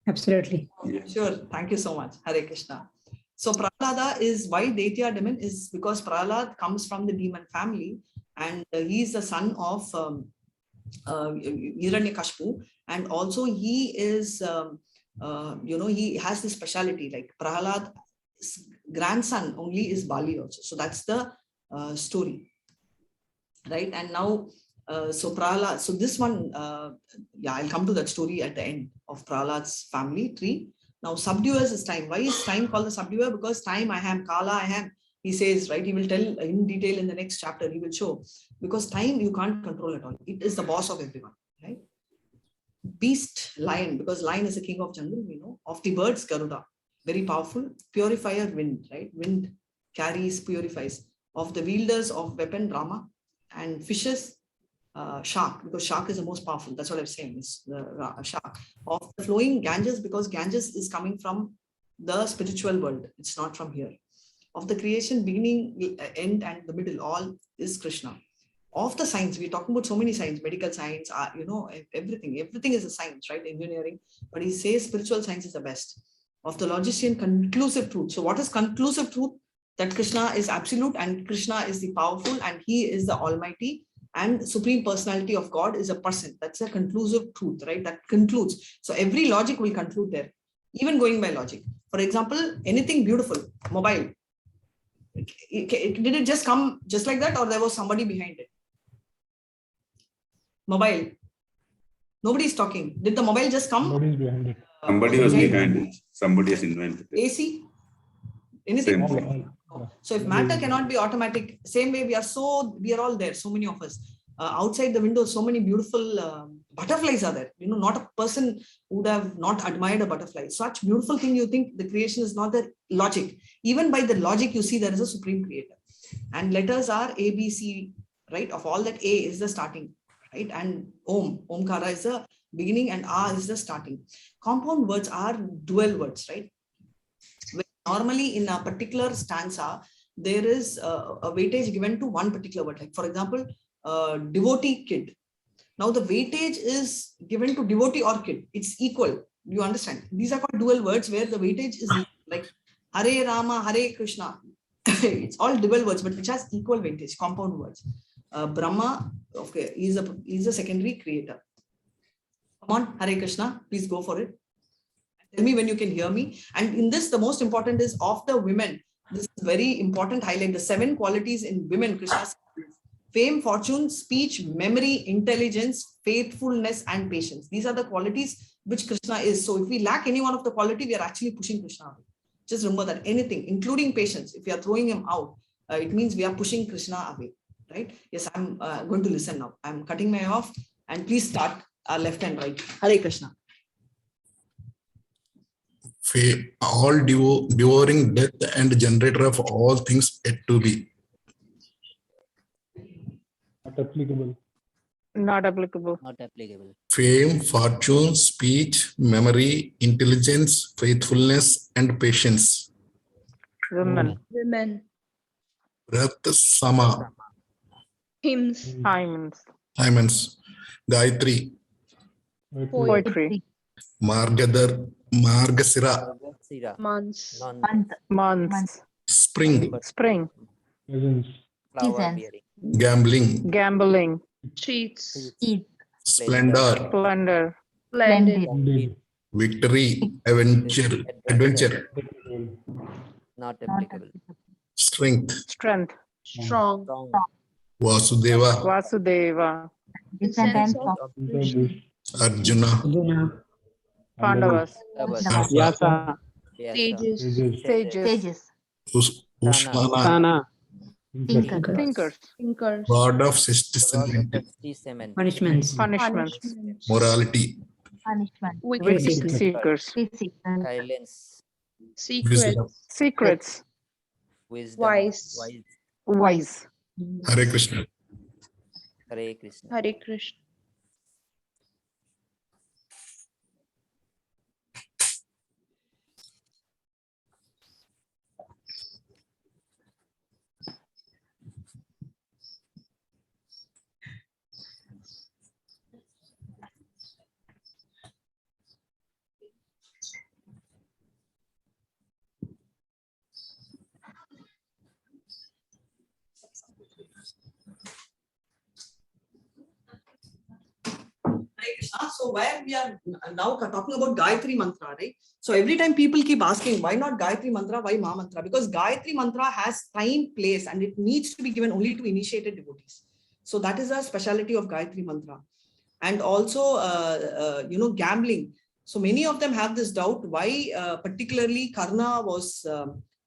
H: Absolutely.
B: Yes.
A: Sure. Thank you so much. Hare Krishna. So Prahlada is why Daitya demon is because Prahlad comes from the demon family, and he is the son of Hiranyakashipu, and also he is he has this speciality, like Prahlad's grandson only is Bali also. So that's the story, right? And now so Prahlad, so this one I'll come to that story at the end of Prahlad's family tree. Now subduers is time. Why is time called the subduer? Because time, I am, Kala, I am, he says, right? He will tell in detail in the next chapter, he will show. Because time you can't control at all. It is the boss of everyone, right? Beast, lion, because lion is the king of jungle, we know. Of the birds, Garuda, very powerful. Purifier, wind, right? Wind carries, purifies. Of the wielders of weapon, Rama. And fishes, shark, because shark is the most powerful. That's what I'm saying, is the shark. Of the flowing, Ganges, because Ganges is coming from the spiritual world. It's not from here. Of the creation, beginning, end, and the middle, all is Krishna. Of the science, we're talking about so many science, medical science, everything is a science, right? Engineering, but he says spiritual science is the best. Of the logician, conclusive truth. So what is conclusive truth? That Krishna is absolute and Krishna is the powerful and he is the almighty. and supreme personality of God is a person. That's a conclusive truth, right? That concludes. So every logic will conclude there, even going by logic. For example, anything beautiful, mobile. Did it just come just like that, or there was somebody behind it? Mobile. Nobody is talking. Did the mobile just come?
B: Somebody was behind it. Somebody has invented it.
A: AC? Anything?
B: Same.
A: So if matter cannot be automatic, same way we are all there, so many of us. Outside the window, so many beautiful butterflies are there. Not a person would have not admired a butterfly. Such beautiful thing, you think the creation is not the logic. Even by the logic, you see there is a supreme creator. And letters are A, B, C, right? Of all that, A is the starting, right? And Omkara is the beginning and A is the starting. Compound words are dual words, right? Normally, in a particular stanza, there is a weightage given to one particular word. Like, for example, devotee kid. Now, the weightage is given to devotee or kid. It's equal. You understand? These are called dual words where the weightage is equal. Like Hare Rama, Hare Krishna. It's all dual words, but which has equal weightage, compound words. Brahma, okay, is a secondary creator. Come on, Hare Krishna, please go for it. Tell me when you can hear me. And in this, the most important is of the women. This is very important highlight. The 7 qualities in women, Krishna says, fame, fortune, speech, memory, intelligence, faithfulness, and patience. These are the qualities which Krishna is. So if we lack any one of the quality, we are actually pushing Krishna away. Just remember that anything, including patience, if we are throwing him out, it means we are pushing Krishna away, right? Yes, I'm going to listen now. I'm cutting my off, and please start left and right. Hare Krishna.
D: All devouring death and generator of all things yet to be.
B: Not applicable.
F: Not applicable.
G: Not applicable.
D: Fame, fortune, speech, memory, intelligence, faithfulness, and patience.
F: Women.
C: Women.
D: Breath, sama,
C: Hymns.
F: Hymns.
D: Gayatri,
F: Poetry.
D: Margasira,
G: Sira.
C: Months.
F: Months.
D: spring,
F: Spring.
B: Presence.
G: Flower bearing.
D: gambling,
F: Gambling.
C: Streets.
D: splendor,
F: Splendor.
C: Splendid.
B: Indeed.
D: victory, adventure,
G: Not applicable.
D: strength,
F: Strength.
C: Strong.
G: Strong.
D: Vasudeva,
F: Vasudeva.
I: Descendants
C: Descendants
I: of
C: of Krishna.
D: Arjuna,
H: Arjuna,
F: Pandavas.
H: Vyasa,
C: Sages.
F: Sages.
D: Ushmana,
H: Sana,
F: Thinkers.
C: Thinkers.
D: god of sustainment,
G: Cement.
H: punishments,
F: Punishments.
D: morality,
I: punishment.
C: Witnesses.
F: Seekers.
G: Silence.
C: Secrets.
F: Secrets.
G: Wisdom.
C: Wise.
F: Wise.
D: Hare Krishna.
G: Hare Krishna.
C: Hare Krishna.
A: So where we are now talking about Gayatri Mantra, right? So every time people keep asking, why not Gayatri Mantra, why Maha Mantra? Because Gayatri Mantra has time, place, and it needs to be given only to initiated devotees. So that is a speciality of Gayatri Mantra. And also, gambling. So many of them have this doubt why particularly Karna was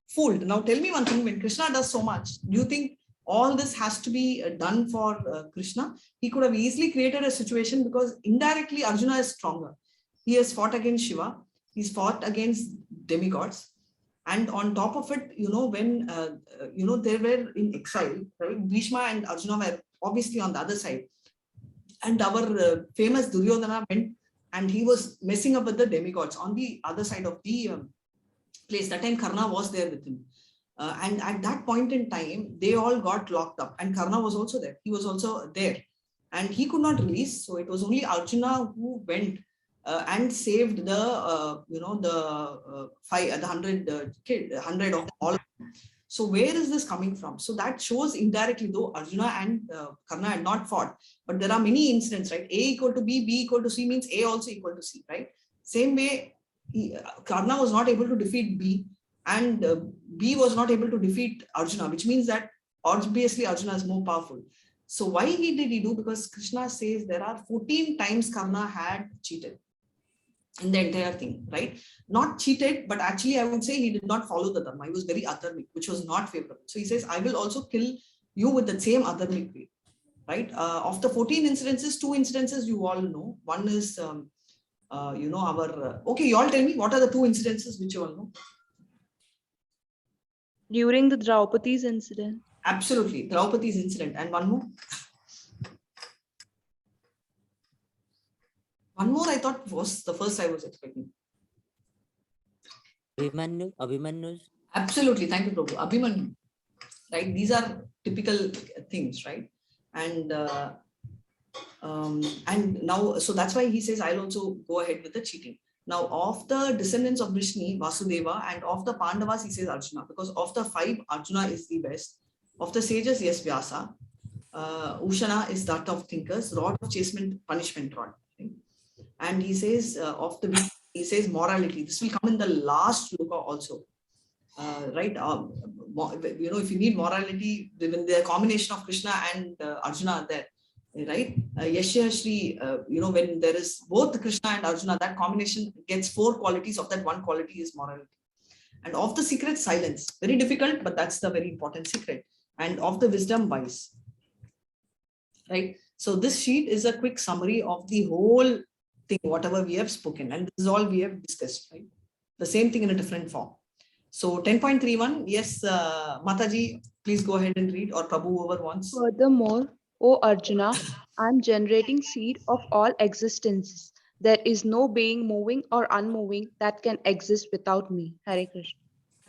A: fooled. Now tell me one thing, when Krishna does so much, do you think all this has to be done for Krishna? He could have easily created a situation because indirectly Arjuna is stronger. He has fought against Shiva. He's fought against demigods. And on top of it, when, they were in exile, right? Bhishma and Arjuna were obviously on the other side. And our famous Duryodhana went and he was messing up with the demigods on the other side of the place. That time Karna was there with him. And at that point in time, they all got locked up and Karna was also there. He was also there and he could not release. So it was only Arjuna who went and saved the 100 of all. So where is this coming from? So that shows indirectly, though Arjuna and Karna had not fought, but there are many incidents, right? A equal to B, B equal to C means A also equal to C, right? Same way, Karna was not able to defeat B, and B was not able to defeat Arjuna, which means that obviously Arjuna is more powerful. So why did he do? Because Krishna says there are 14 times Karna had cheated in the entire thing, right? Not cheated, but actually I would say he did not follow the dharma. He was very adharmic, which was not favorable. So he says, I will also kill you with the same adharmic way, right? Of the 14 incidences, 2 incidences you all know. One is, okay, you all tell me, what are the 2 incidences which you all know?
C: During the Draupadi's incident.
A: Absolutely, Draupadi's incident. And one more? One more I thought was the first I was expecting.
G: Abhimanyu.
A: Absolutely, thank you, Prabhu. Abhimanyu, right? These are typical things, right? And now, so that's why he says, I'll also go ahead with the cheating. Now, of the descendants of Vrishni, Vasudeva, and of the Pandavas, he says Arjuna, because of the 5, Arjuna is the best. Of the sages, yes, Vyasa. Ushana is that of thinkers, rod of chastisement, punishment rod. Right? And he says, he says morality. This will come in the last shloka also. Right? If you need morality, when the combination of Krishna and Arjuna are there, right? Yashya Shri, when there is both Krishna and Arjuna, that combination gets 4 qualities. Of that, 1 quality is morality. And of the secret, silence. Very difficult, but that's the very important secret. And of the wisdom, wise. Right? So this sheet is a quick summary of the whole thing, whatever we have spoken. And this is all we have discussed, right? The same thing in a different form. So 10.31, yes, Mataji, please go ahead and read, or Prabhu, whoever wants.
C: Furthermore, O Arjuna, I am generating seed of all existences. There is no being moving or unmoving that can exist without me. Hare Krishna.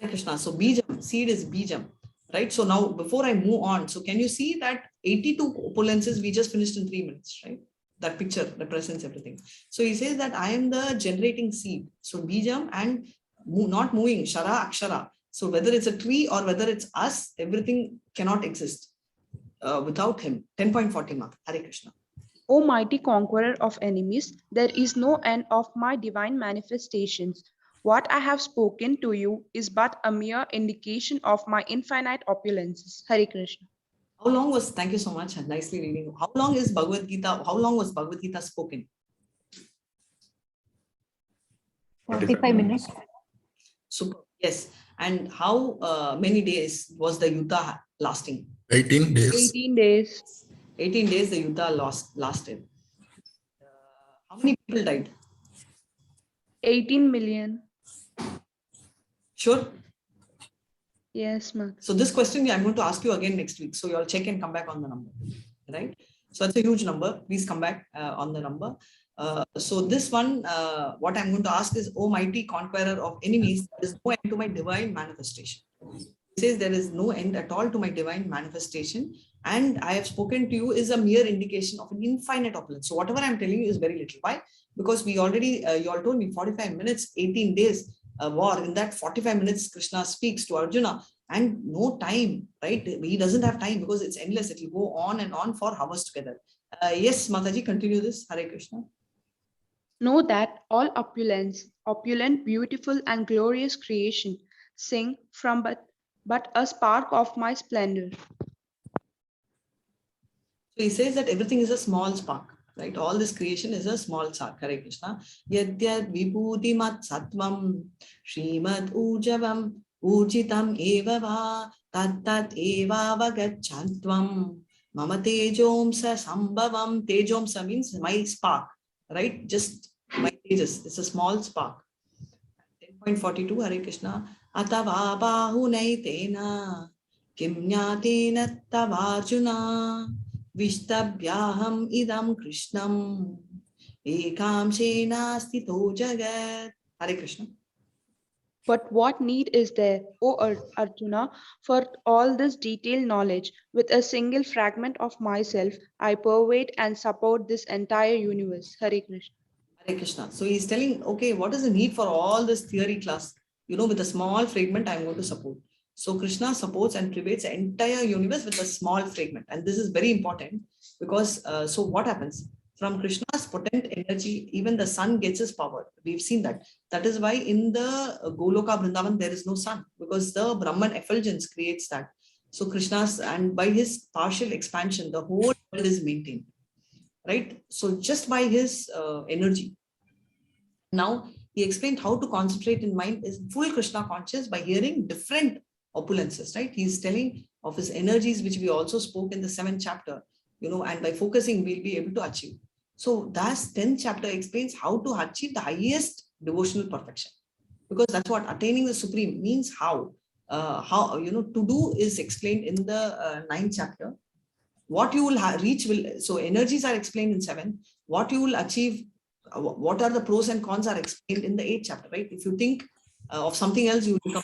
A: Hare Krishna. So Bijam, seed is Bijam, right? So now before I move on, so can you see that 82 opulences we just finished in 3 minutes, right? That picture represents everything. So he says that I am the generating seed. So Bijam and not moving, Shara, Akshara. So whether it's a tree or whether it's us, everything cannot exist without him. 10.40 mark. Hare Krishna.
C: O mighty conqueror of enemies, there is no end of my divine manifestations. What I have spoken to you is but a mere indication of my infinite opulences. Hare Krishna.
A: How long was, thank you so much, nicely reading. How long is Bhagavad Gita, how long was Bhagavad Gita spoken?
F: 45 minutes.
A: Super, yes. And how many days was the Yuddha lasting?
D: 18 days.
C: 18 days.
A: 18 days the Yuddha lasted. How many people died?
C: 18 million.
A: Sure?
C: Yes, ma'am.
A: So this question I'm going to ask you again next week. So you all check and come back on the number, right? So that's a huge number. Please come back on the number. So this one, what I'm going to ask is, O mighty conqueror of enemies, there is no end to my divine manifestation. He says there is no end at all to my divine manifestation. And I have spoken to you is a mere indication of an infinite opulence. So whatever I'm telling you is very little. Why? Because we already, you all told me 45 minutes, 18 days war. In that 45 minutes, Krishna speaks to Arjuna and no time, right? He doesn't have time because it's endless. It will go on and on for hours together. Yes, Mataji, continue this. Hare Krishna.
C: Know that all opulence, opulent, beautiful, and glorious creation sing from but a spark of my splendor.
A: So he says that everything is a small spark, right? All this creation is a small spark. Hare Krishna. Yadyad vibhuti mat sattvam shrimad ujavam ujitam eva va tat eva vagacchantvam mama tejomsa sambhavam. Tejomsa means my spark, right? Just my tejas. It's a small spark. 10.42 Hare Krishna. Atava bahunaitena kim nyatena tavarjuna Vishtabhyaham idam Krishnam ekamshena stito jagat. Hare Krishna.
C: But what need is there, O Arjuna, for all this detailed knowledge? With a single fragment of myself, I pervade and support this entire universe. Hare Krishna.
A: Hare Krishna. So he's telling, okay, what is the need for all this theory class? With a small fragment, I'm going to support. So Krishna supports and pervades the entire universe with a small fragment. And this is very important because, so what happens? From Krishna's potent energy, even the sun gets his power. We've seen that. That is why in the Goloka Vrindavan, there is no sun, because the Brahman effulgence creates that. So Krishna's, and by his partial expansion, the whole world is maintained, right? So just by his energy. Now, he explained how to concentrate in mind is full Krishna conscious by hearing different opulences, right? He's telling of his energies, which we also spoke in the 7th chapter, and by focusing, we'll be able to achieve. So that's 10th chapter explains how to achieve the highest devotional perfection, because that's what attaining the supreme means. How to do is explained in the 9th chapter. What you will reach will, so energies are explained in 7. What you will achieve, what are the pros and cons are explained in the 8th chapter, right? If you think of something else, you will become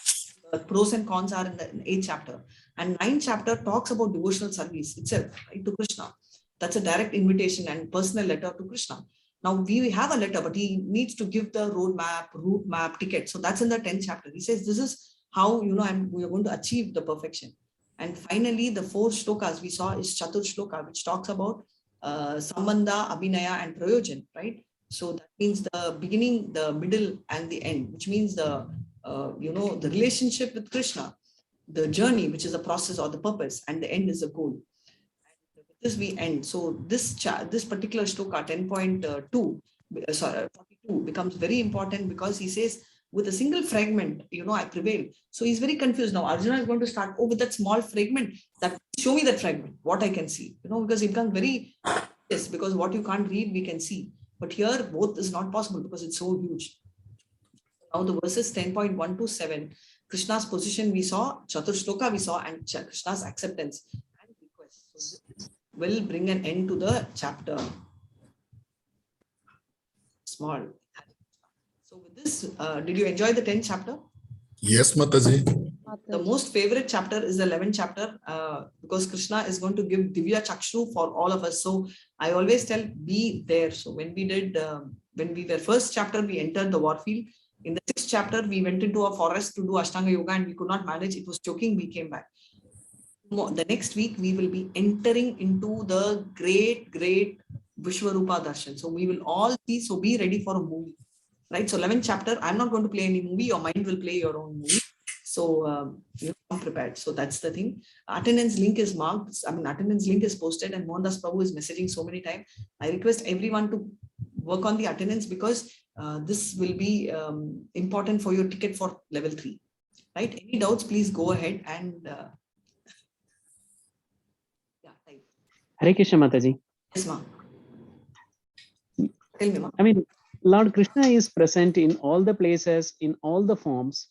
A: pros and cons are in the 8th chapter. And 9th chapter talks about devotional service itself, right, to Krishna. That's a direct invitation and personal letter to Krishna. Now we have a letter, but he needs to give the route map, ticket. So that's in the 10th chapter. He says, this is how, we are going to achieve the perfection. And finally, the 4 shlokas we saw is Catur-sloké-gitä, which talks about Sambandha, Abhinaya, and Prayojan, right? So that means the beginning, the middle, and the end, which means the relationship with Krishna, the journey, which is a process or the purpose, and the end is the goal. And with this we end. So this particular shloka 10.2, 42 becomes very important, because he says, with a single fragment, I prevail. So he's very confused now. Arjuna is going to start, with that small fragment, that show me that fragment, what I can see, because it becomes very, yes, because what you can't read, we can see. But here, both is not possible because it's so huge. Now the verses 10.1 to 7, Krishna's position we saw, Catur-sloké we saw, and Krishna's acceptance and request. So this will bring an end to the chapter. Small. So with this, did you enjoy the 10th chapter?
D: Yes, Mataji.
A: The most favorite chapter is the 11th chapter, because Krishna is going to give Divya Chakshu for all of us. So I always tell, be there. So when we were first chapter, we entered the warfield. In the 6th chapter, we went into a forest to do Ashtanga Yoga and we could not manage. It was choking. We came back. The next week, we will be entering into the great Vishwarupa Darshan. So we will all see. So be ready for a movie. Right, so 11th chapter, I'm not going to play any movie, your mind will play your own movie. So I'm prepared. So that's the thing. Attendance link is marked. Attendance link is posted, and Mohandas Prabhu is messaging so many times. I request everyone to work on the attendance, because this will be important for your ticket for level 3. Right? Any doubts, please go ahead and type.
H: Hare Krishna, Mataji.
A: Yes, ma'am. Tell me, ma'am.
H: Lord Krishna is present in all the places, in all the forms,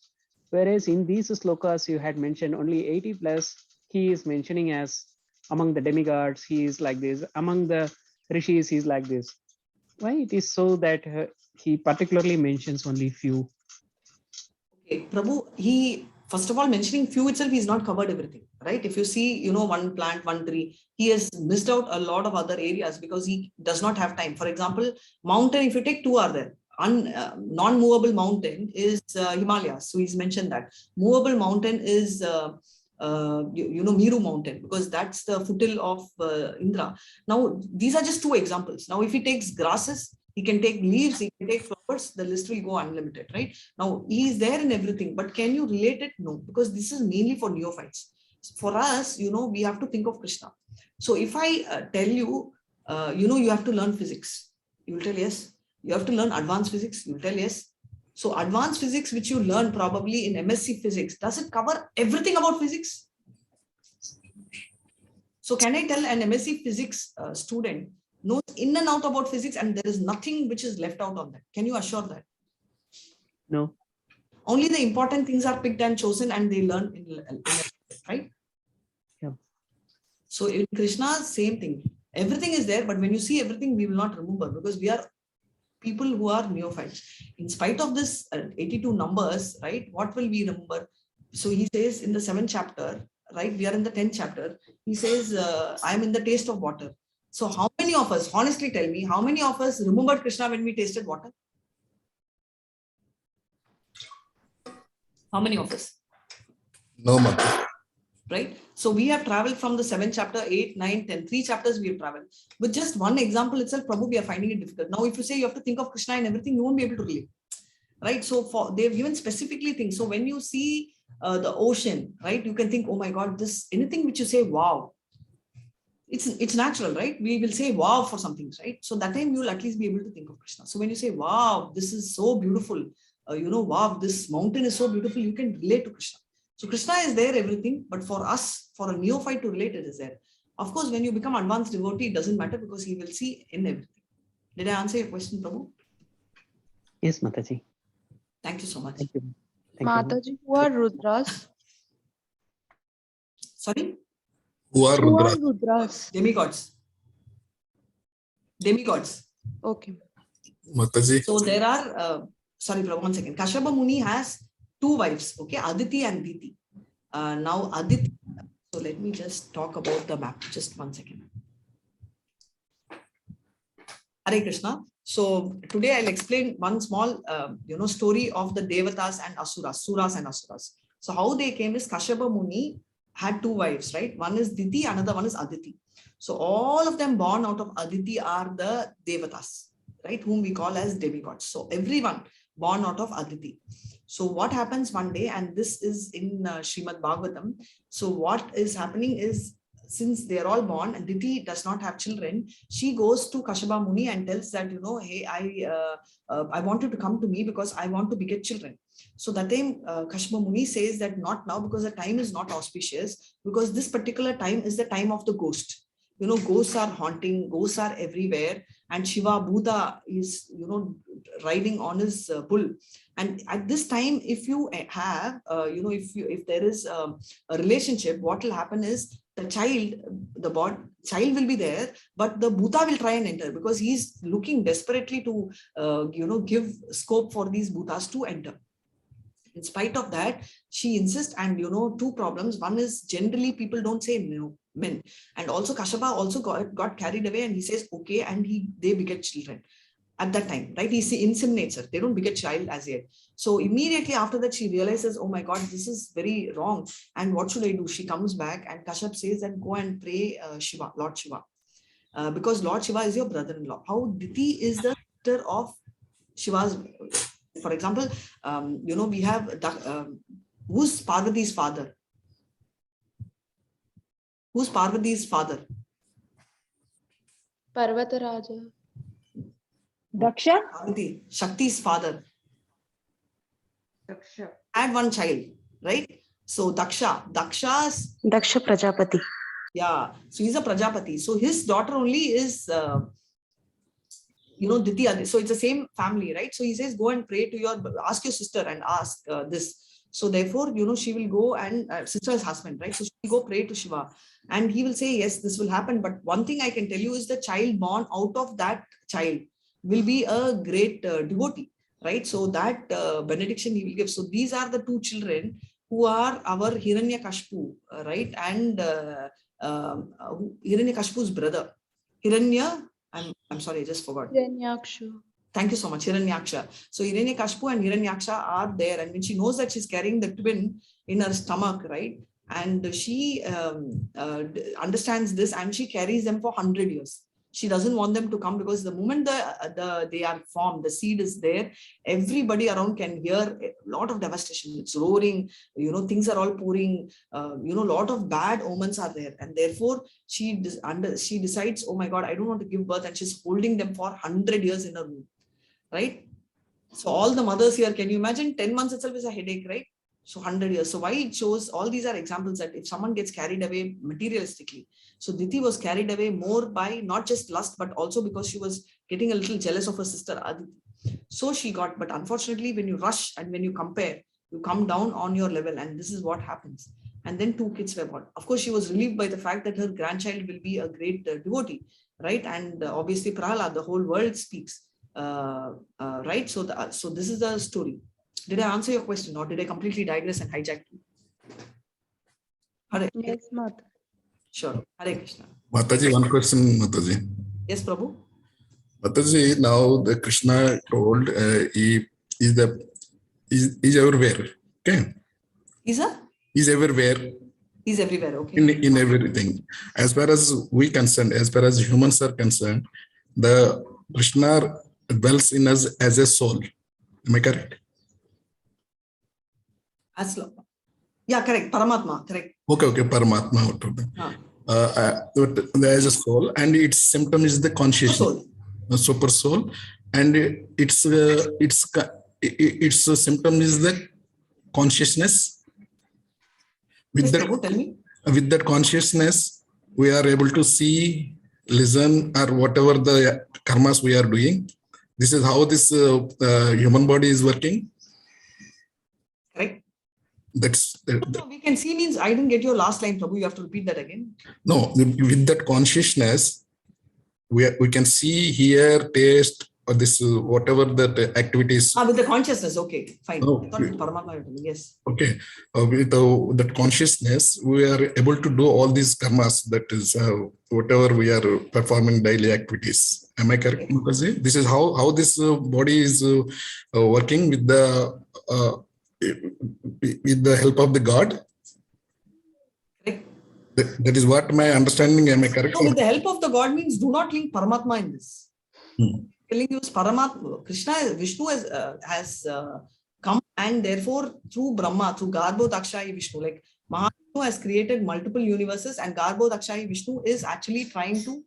H: whereas in these slokas you had mentioned only 80 plus, he is mentioning as among the demigods, he is like this, among the rishis, he is like this. Why it is so that he particularly mentions only few?
A: Okay, Prabhu, he, first of all, mentioning few itself, he's not covered everything, right? If you see, one plant, one tree, he has missed out a lot of other areas because he does not have time. For example, mountain, if you take 2 are there. Non-movable mountain is Himalayas. So he's mentioned that. Movable mountain is, Meru mountain, because that's the foothil of Indra. Now, these are just 2 examples. Now, if he takes grasses, he can take leaves, he can take flowers, the list will go unlimited, right? Now, he is there in everything, but can you relate it? No, because this is mainly for neophytes. For us, we have to think of Krishna. So if I tell you, you have to learn physics, you will tell yes. You have to learn advanced physics, you will tell yes. So advanced physics, which you learn probably in MSc physics, does it cover everything about physics? So can I tell an MSc physics student knows in and out about physics and there is nothing which is left out on that? Can you assure that?
H: No.
A: Only the important things are picked and chosen and they learn right?
H: Yeah.
A: So in Krishna, same thing. Everything is there, but when you see everything, we will not remember, because we are people who are neophytes. In spite of this 82 numbers, right? What will we remember? So he says in the 7th chapter, right? We are in the 10th chapter. He says, I am in the taste of water. So how many of us, honestly tell me, how many of us remembered Krishna when we tasted water? How many of us?
D: No, Mataji.
A: Right? So we have traveled from the 7th chapter, 8, 9, 10, 3 chapters we have traveled. With just one example itself, Prabhu, we are finding it difficult. Now, if you say you have to think of Krishna and everything, you won't be able to relate. Right? So they've given specifically things. So when you see the ocean, right, you can think, oh my God, anything which you say, wow, it's natural, right? We will say wow for some things, right? So that time you'll at least be able to think of Krishna. So when you say, wow, this is so beautiful, wow, this mountain is so beautiful, you can relate to Krishna. So Krishna is there, everything, but for us, for a neophyte to relate, it is there. Of course, when you become advanced devotee, it doesn't matter because he will see in everything. Did I answer your question, Prabhu?
H: Yes, Mataji.
A: Thank you so much.
H: Thank you. Thank you.
C: Mataji, who are Rudras?
A: Sorry?
D: Who are
C: Who are
D: Rudra?
C: Rudras?
A: Demigods. Demigods.
C: Okay.
D: Mataji.
A: So there are, sorry, Prabhu, 1 second. Kashyapa Muni has 2 wives, okay, Aditi and Diti. Now Aditi, so let me just talk about the map, just 1 second. Hare Krishna. So today I'll explain one small, story of the Devatas and Asuras, Suras and Asuras. So how they came is Kashyapa Muni had 2 wives, right? One is Diti, another one is Aditi. So all of them born out of Aditi are the Devatas, right? Whom we call as demigods. So everyone born out of Aditi. So what happens one day, and this is in Srimad Bhagavatam. So what is happening is, since they are all born, and Diti does not have children, she goes to Kashyapa Muni and tells that, hey, I want you to come to me because I want to beget children. So that time Kashyapa Muni says that not now, because the time is not auspicious, because this particular time is the time of the ghost. Ghosts are haunting, ghosts are everywhere, and Shiva Buddha is, riding on his bull. And at this time, if you have, if there is a relationship, what will happen is the child will be there, but the Bhuta will try and enter because he's looking desperately to, give scope for these Bhutas to enter. In spite of that, she insists, and 2 problems. One is generally people don't say no, men, and also Kashyapa also got carried away, and he says okay, and they beget children at that time, right? He inseminates her. They don't beget child as yet. So immediately after that, she realizes, oh my God, this is very wrong, and what should I do? She comes back, and Kashyap says that go and pray Shiva, Lord Shiva, because Lord Shiva is your brother-in-law. How Diti is the sister of Shiva's. For example, we have who's Parvati's father? Who's Parvati's father?
C: Parvataraja.
E: Daksha?
A: Parvati, Shakti's father.
E: Daksha.
A: Had 1 child, right? So Daksha Prajapati. Yeah, so he's a Prajapati. So his daughter only is Diti. So it's the same family, right? So he says, go and pray to ask your sister and ask this. So therefore, she will go and sister's husband, right? So she will go pray to Shiva, and he will say, yes, this will happen. But one thing I can tell you is the child born out of that child will be a great devotee, right? So that benediction he will give. So these are the 2 children who are our Hiranyakashipu, right? And Hiranyakashipu's brother. I'm sorry, I just forgot.
C: Hiranyaksha.
A: Thank you so much, Hiranyaksha. So Hiranyakashipu and Hiranyaksha are there, and when she knows that she's carrying the twin in her stomach, right? And she understands this, and she carries them for 100 years. She doesn't want them to come, because the moment they are formed, the seed is there, everybody around can hear a lot of devastation. It's roaring, things are all pouring, lot of bad omens are there. And therefore she decides, oh my God, I don't want to give birth, and she's holding them for 100 years in her womb, right? So all the mothers here, can you imagine 10 months itself is a headache, right? So 100 years. So why it shows, all these are examples that if someone gets carried away materialistically. So Diti was carried away more by not just lust, but also because she was getting a little jealous of her sister Aditi. So she got, but unfortunately, when you rush and when you compare, you come down on your level, and this is what happens. And then 2 kids were born. Of course, she was relieved by the fact that her grandchild will be a great devotee, right? And obviously Prahalad, the whole world speaks, right? So this is the story. Did I answer your question, or did I completely digress and hijack you? Hare.
C: Yes, Mata.
A: Sure. Hare Krishna.
D: Mataji, one question, Mataji.
A: Yes, Prabhu.
D: Mataji, now the Krishna told he is everywhere. Okay.
A: Is
D: He's everywhere.
A: He's everywhere. Okay.
D: In everything. As far as we concerned, as far as humans are concerned, the Krishna dwells in us as a soul. Am I correct?
A: Yeah, correct. Paramatma, correct.
D: Okay, Paramatma. There is a soul, and its symptom is the consciousness,
A: Soul.
D: the super soul, and its symptom is the consciousness.
A: Yes, Prabhu, tell me.
D: With that consciousness, we are able to see, listen, or whatever the karmas we are doing. This is how this human body is working.
A: Correct.
D: That's
A: No, we can see means I didn't get your last line, Prabhu. You have to repeat that again.
D: No, with that consciousness, we can see, hear, taste, or this whatever the activities.
A: With the consciousness, okay, fine.
D: No,
A: I thought with Paramatma, yes.
D: Okay, with that consciousness, we are able to do all these karmas. That is whatever we are performing daily activities. Am I correct, Mukherjee? This is how this body is working with the help of the God.
A: Correct.
D: That is what my understanding. Am I correct?
A: No, with the help of the God means do not link Paramatma in this. Telling you Paramatma, Krishna, Vishnu has come, and therefore through Brahma, through Garbhodakshayi Vishnu, like Mahavishnu has created multiple universes, and Garbhodakshayi Vishnu is actually trying to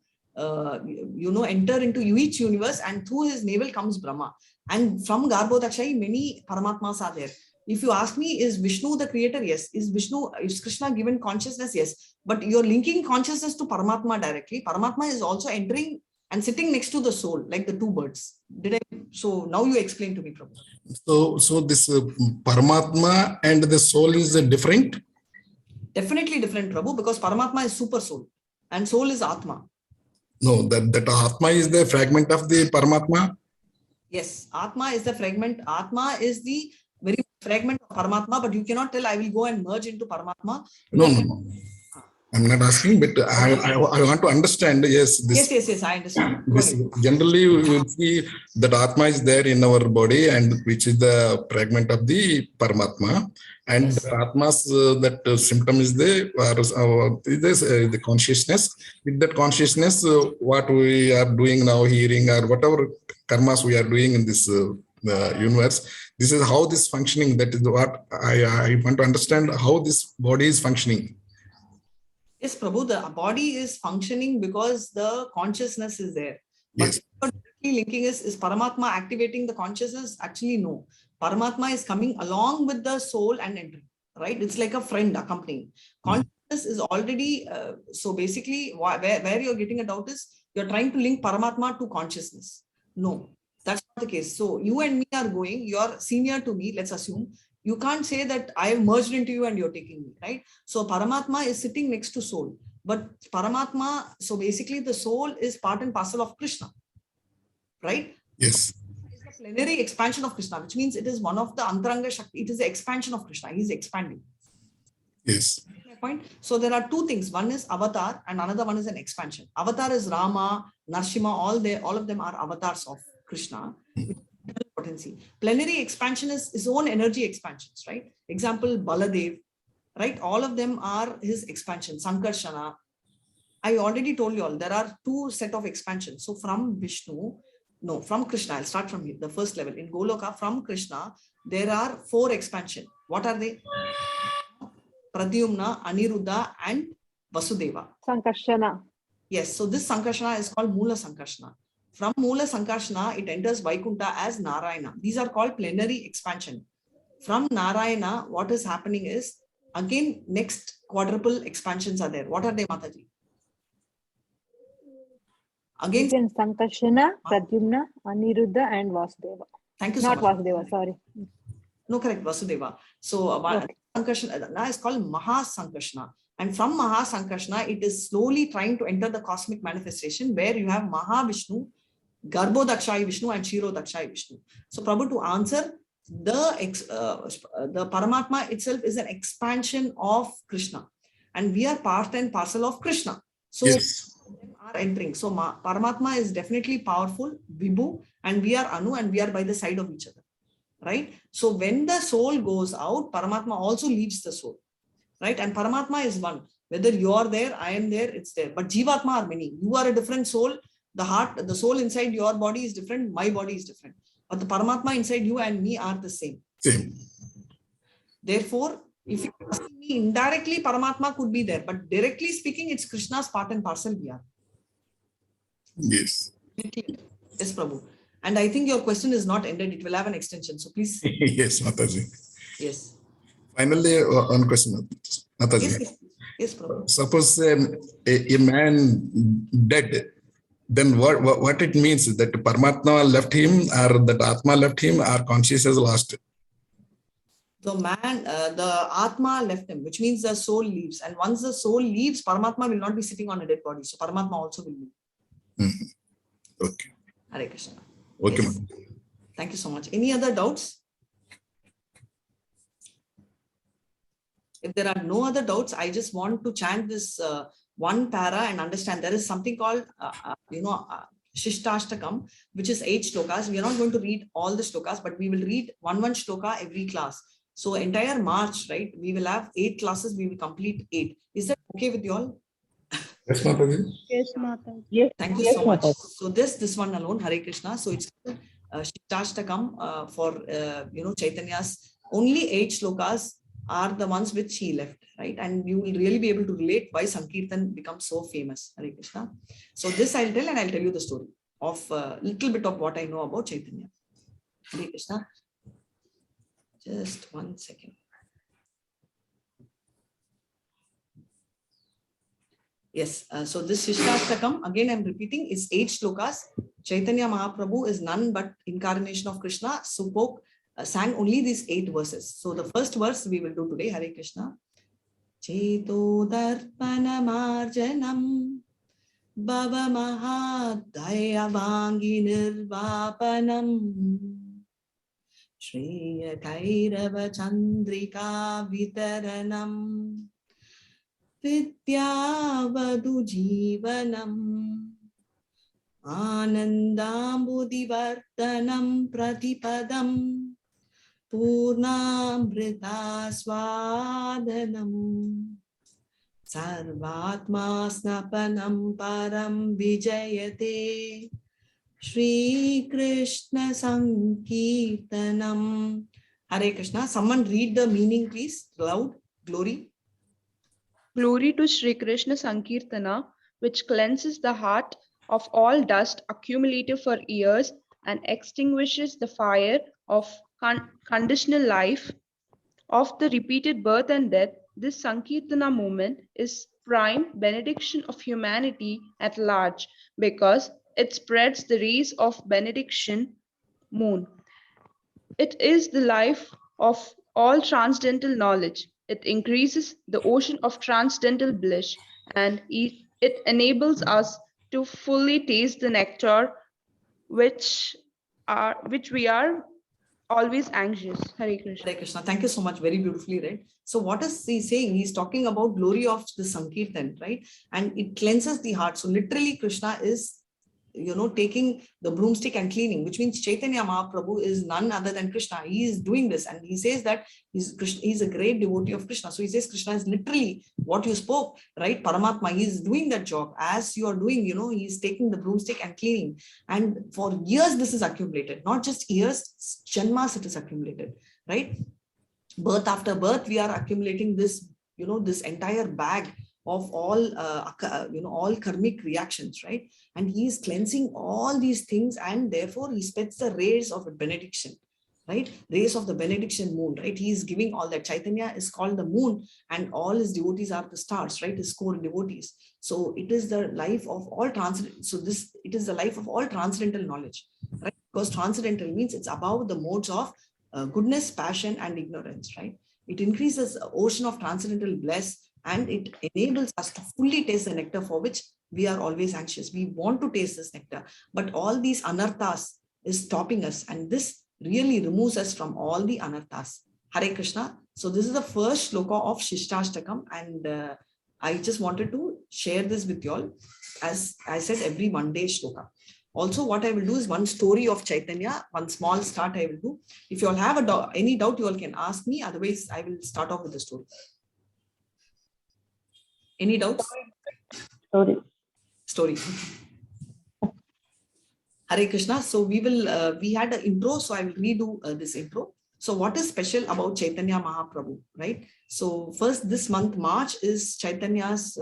A: enter into each universe, and through his navel comes Brahma. And from Garbhodakshayi, many Paramatmas are there. If you ask me, is Vishnu the creator? Yes. Is Krishna given consciousness? Yes. But you're linking consciousness to Paramatma directly. Paramatma is also entering and sitting next to the soul, like the two birds. So now you explain to me, Prabhu.
D: So this Paramatma and the soul is different?
A: Definitely different, Prabhu, because Paramatma is super soul and soul is Atma.
D: No, that Atma is the fragment of the Paramatma?
A: Yes, Atma is the fragment. Atma is the very fragment of Paramatma, but you cannot tell I will go and merge into Paramatma.
D: No. I'm not asking, but I want to understand. Yes,
A: yes, I understand.
D: Generally, we will see that Atma is there in our body, and which is the fragment of the Paramatma. And yes. The Atma's that symptom is the consciousness. With that consciousness, what we are doing now, hearing or whatever karmas we are doing in this universe, this is how this functioning. That is what I want to understand, how this body is functioning.
A: Yes, Prabhu, the body is functioning because the consciousness is there. But what linking is Paramatma activating the consciousness? Actually, no. Paramatma is coming along with the soul and entering, right? It's like a friend accompanying. Consciousness is already, so basically where you're getting a doubt is, you're trying to link Paramatma to consciousness. No, that's not the case. So you and me are going, you're senior to me, let's assume. You can't say that I have merged into you and you're taking me, right? So Paramatma is sitting next to soul. But Paramatma, so basically the soul is part and parcel of Krishna, right?
D: Yes.
A: It's the plenary expansion of Krishna, which means it is one of the Antaranga Shakti. It is the expansion of Krishna. He's expanding.
D: Yes.
A: Point. So there are two things. One is avatar and another one is an expansion. Avatar is Rama, Narsimha, all of them are avatars of Krishna. Potency. Plenary expansion is his own energy expansions, right? Example, Baladev, right? All of them are his expansion. Sankarshana. I already told you all, there are two set of expansions. So from Krishna, I'll start from here, the first level. In Goloka, from Krishna, there are 4 expansion. What are they? Pradyumna, Aniruddha, and Vasudeva.
E: Sankarshana.
A: Yes, so this Sankarshana is called Mula Sankarshana. From Mula Sankarshana, it enters Vaikuntha as Narayana. These are called plenary expansion. From Narayana, what is happening is, again, next quadruple expansions are there. What are they, Mataji? Again,
E: Sankarshana, Pradyumna, Aniruddha, and Vasudeva.
A: Thank you so much.
E: Not Vasudeva, sorry.
A: No, correct, Vasudeva. So Sankarshana is called Maha Sankarshana. And from Maha Sankarshana, it is slowly trying to enter the cosmic manifestation where you have Maha Vishnu, Garbhodakshayi Vishnu, and Kshirodakshayi Vishnu. So, Prabhu, to answer, the Paramatma itself is an expansion of Krishna. And we are part and parcel of Krishna. So,
D: yes.
A: Are entering. So, Paramatma is definitely powerful, Vibhu, and we are Anu, and we are by the side of each other. Right? So when the soul goes out, Paramatma also leaves the soul. right? And Paramatma is one. Whether you are there, I am there, it's there. But Jivatma are many. You are a different soul. The heart, the soul inside your body is different. My body is different. But the Paramatma inside you and me are the same.
D: Same.
A: Therefore, if you ask me indirectly, Paramatma could be there. But directly speaking, it's Krishna's part and parcel we are.
D: Yes.
A: Yes, Prabhu. And I think your question is not ended. It will have an extension. So please.
D: Yes, Mataji.
A: Yes.
D: Finally, one question, Mataji.
A: Yes, yes, Prabhu.
D: Suppose a man dead, then what it means is that Paramatma left him, or that Atma left him, or consciousness lost?
A: The man, the Atma left him, which means the soul leaves. And once the soul leaves, Paramatma will not be sitting on a dead body. So Paramatma also will leave.
D: Okay.
A: Hare Krishna.
D: Okay.
A: Yes. Thank you so much. Any other doubts? If there are no other doubts, I just want to chant this one para and understand there is something called, Shishtashtakam, which is 8 shlokas. We are not going to read all the shlokas, but we will read one shloka every class. So entire March, right? We will have 8 classes. We will complete 8. Is that okay with you all?
D: Yes, Mataji.
C: Yes, Mata.
A: Thank you so much. So this one alone, Hare Krishna. So it's Shishtashtakam for Chaitanya's only 8 shlokas are the ones which he left, right? And you will really be able to relate why Sankirtan becomes so famous. Hare Krishna. So this I'll tell, and I'll tell you the story of a little bit of what I know about Chaitanya. Hare Krishna. Just 1 second. Yes, so this Shishtashtakam, again I'm repeating, is 8 shlokas. Chaitanya Mahaprabhu is none but incarnation of Krishna, sang only these 8 verses. So the first verse we will do today, Hare Krishna. Cheto darpana marjanam bhava mahadaya vangi nirvapanam Shriya Kairava Chandrika Vitaranam Vidyavadu Jivanam Anandambudivartanam Pratipadam Purnamrita Swadanam Sarvatma Snapanam Param Vijayate Shri Krishna Sankirtanam. Hare Krishna. Someone read the meaning, please. Loud. Glory.
C: Glory to Shri Krishna Sankirtana, which cleanses the heart of all dust accumulated for years and extinguishes the fire of conditional life of the repeated birth and death. This Sankirtana movement is prime benediction of humanity at large because it spreads the rays of benediction moon. It is the life of all transcendental knowledge. It increases the ocean of transcendental bliss, and it enables us to fully taste the nectar which we are always anxious. Hare Krishna.
A: Hare Krishna. Thank you so much. Very beautifully read. So what is he saying? He's talking about glory of the Sankirtan, right? And it cleanses the heart. So literally Krishna is, taking the broomstick and cleaning, which means Chaitanya Mahaprabhu is none other than Krishna. He is doing this. And he says that he's a great devotee of Krishna. So he says Krishna is literally what you spoke, right? Paramatma, he is doing that job as you are doing, he's taking the broomstick and cleaning. And for years, this is accumulated, not just years, janmas it is accumulated, right? Birth after birth, we are accumulating this, this entire bag of all, all karmic reactions, right? And he is cleansing all these things, and therefore he spreads the rays of a benediction, right? Rays of the benediction moon, right? He is giving all that. Chaitanya is called the moon, and all his devotees are the stars, right? His core devotees. So it is the life of all transcendental. So it is the life of all transcendental knowledge, right? Because transcendental means it's above the modes of goodness, passion, and ignorance, right? It increases the ocean of transcendental bliss, and it enables us to fully taste the nectar for which we are always anxious. We want to taste this nectar, but all these anarthas is stopping us, and this really removes us from all the anarthas. Hare Krishna. So this is the first shloka of Shishtashtakam, and I just wanted to share this with you all. As I said, every Monday shloka. Also, what I will do is one story of Chaitanya, one small start I will do. If you all have any doubt, you all can ask me. Otherwise, I will start off with the story. Any doubts? Story. Hare Krishna. So we had an intro, so I will redo this intro. So what is special about Chaitanya Mahaprabhu, right? So first, this month, March, is Chaitanya's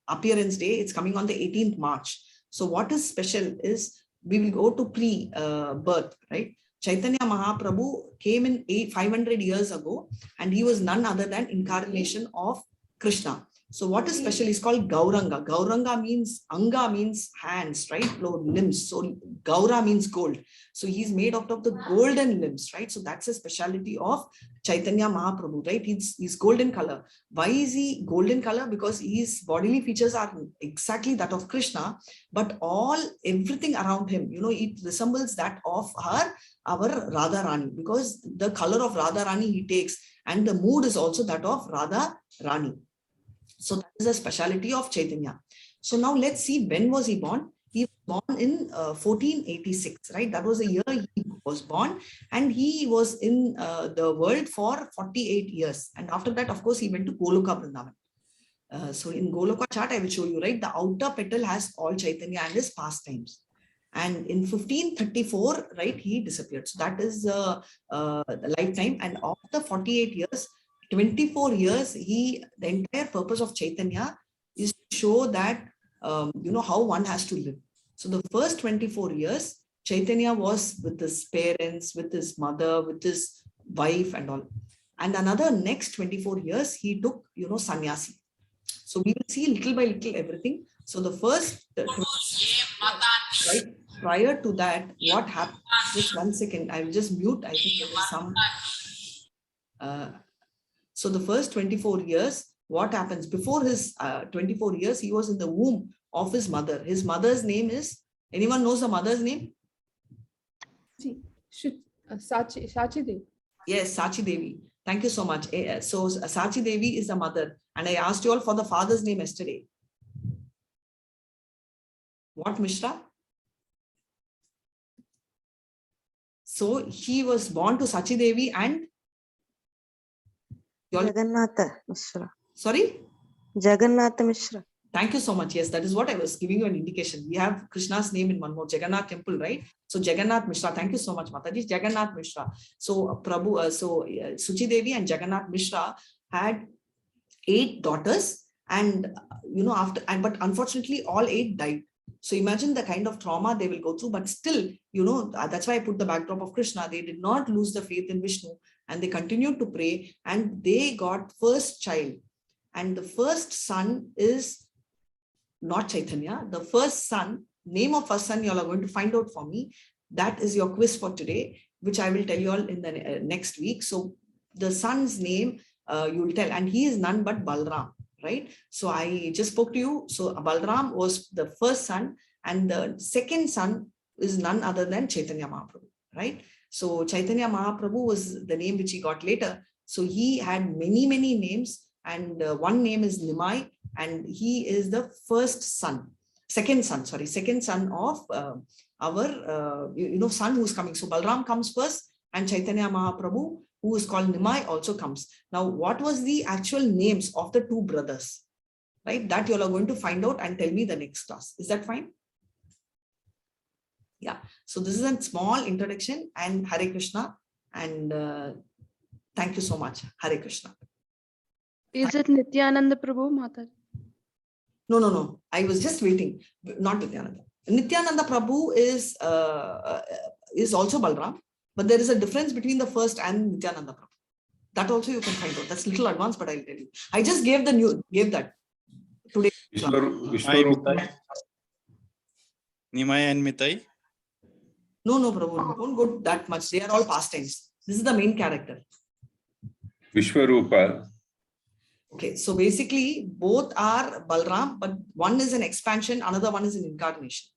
A: appearance day. It's coming on the 18th March. So what is special is we will go to pre-birth, right? Chaitanya Mahaprabhu came in 500 years ago, and he was none other than incarnation of Krishna. So what is special is called Gauranga. Gauranga means, Anga means hands, right? Limbs. So Gaura means gold. So he's made out of the golden limbs, right? So that's a speciality of Chaitanya Mahaprabhu, right? He's golden color. Why is he golden color? Because his bodily features are exactly that of Krishna, but everything around him, it resembles that of our Radharani, because the color of Radharani he takes, and the mood is also that of Radharani. So that is a speciality of Chaitanya. So now let's see, when was he born? He was born in 1486, right? That was the year he was born, and he was in the world for 48 years. And after that, of course, he went to Goloka Vrindavan. So in Goloka chart, I will show you, right? The outer petal has all Chaitanya and his pastimes. And in 1534, right, he disappeared. So that is the lifetime. And after 48 years, 24 years, the entire purpose of Chaitanya is to show that, how one has to live. So the first 24 years, Chaitanya was with his parents, with his mother, with his wife and all. And another next 24 years, he took, sannyasi. So we will see little by little everything. So the first, right, prior to that, what happened? Just 1 second, I will just mute. I think there is some... So the first 24 years, what happens? Before his 24 years, he was in the womb of his mother. His mother's name is, anyone knows the mother's name?
C: Sachi Devi.
A: Yes, Sachi Devi. Thank you so much. So Sachi Devi is the mother. And I asked you all for the father's name yesterday. What, Mishra? So he was born to Sachi Devi and
J: Jagannatha Mishra.
A: Sorry?
J: Jagannatha Mishra.
A: Thank you so much. Yes, that is what I was giving you an indication. We have Krishna's name in one more, Jagannath temple, right? So Jagannath Mishra. Thank you so much, Mataji. Jagannath Mishra. So Suchi Devi and Jagannath Mishra had 8 daughters, and but unfortunately all 8 died. So imagine the kind of trauma they will go through, but still, that's why I put the backdrop of Krishna. They did not lose the faith in Vishnu, and they continued to pray, and they got first child. And the first son is not Chaitanya. The first son, name of first son, you all are going to find out for me. That is your quiz for today, which I will tell you all in the next week. So the son's name, you will tell, and he is none but Balram, right? So I just spoke to you. So Balram was the first son, and the second son is none other than Chaitanya Mahaprabhu, right? So Chaitanya Mahaprabhu was the name which he got later. So he had many, many names, and one name is Nimai, and he is the second son of our son who's coming. So Balram comes first, and Chaitanya Mahaprabhu, who is called Nimai, also comes. Now, what was the actual names of the 2 brothers, right? That you all are going to find out and tell me the next class. Is that fine? Yeah. So this is a small introduction, and Hare Krishna, and thank you so much. Hare Krishna.
C: Is it Nityananda Prabhu, Mata?
A: No. I was just waiting. Not Nityananda. Nityananda Prabhu is also Balram, but there is a difference between the first and Nityananda Prabhu. That also you can find out. That's a little advanced, but I'll tell you. I just gave that today.
K: Nimai and Mitai?
A: No, Prabhu. Don't go that much. They are all past tense. This is the main character.
B: Vishwarupa.
A: Okay, so basically both are Balram, but one is an expansion, another one is an incarnation,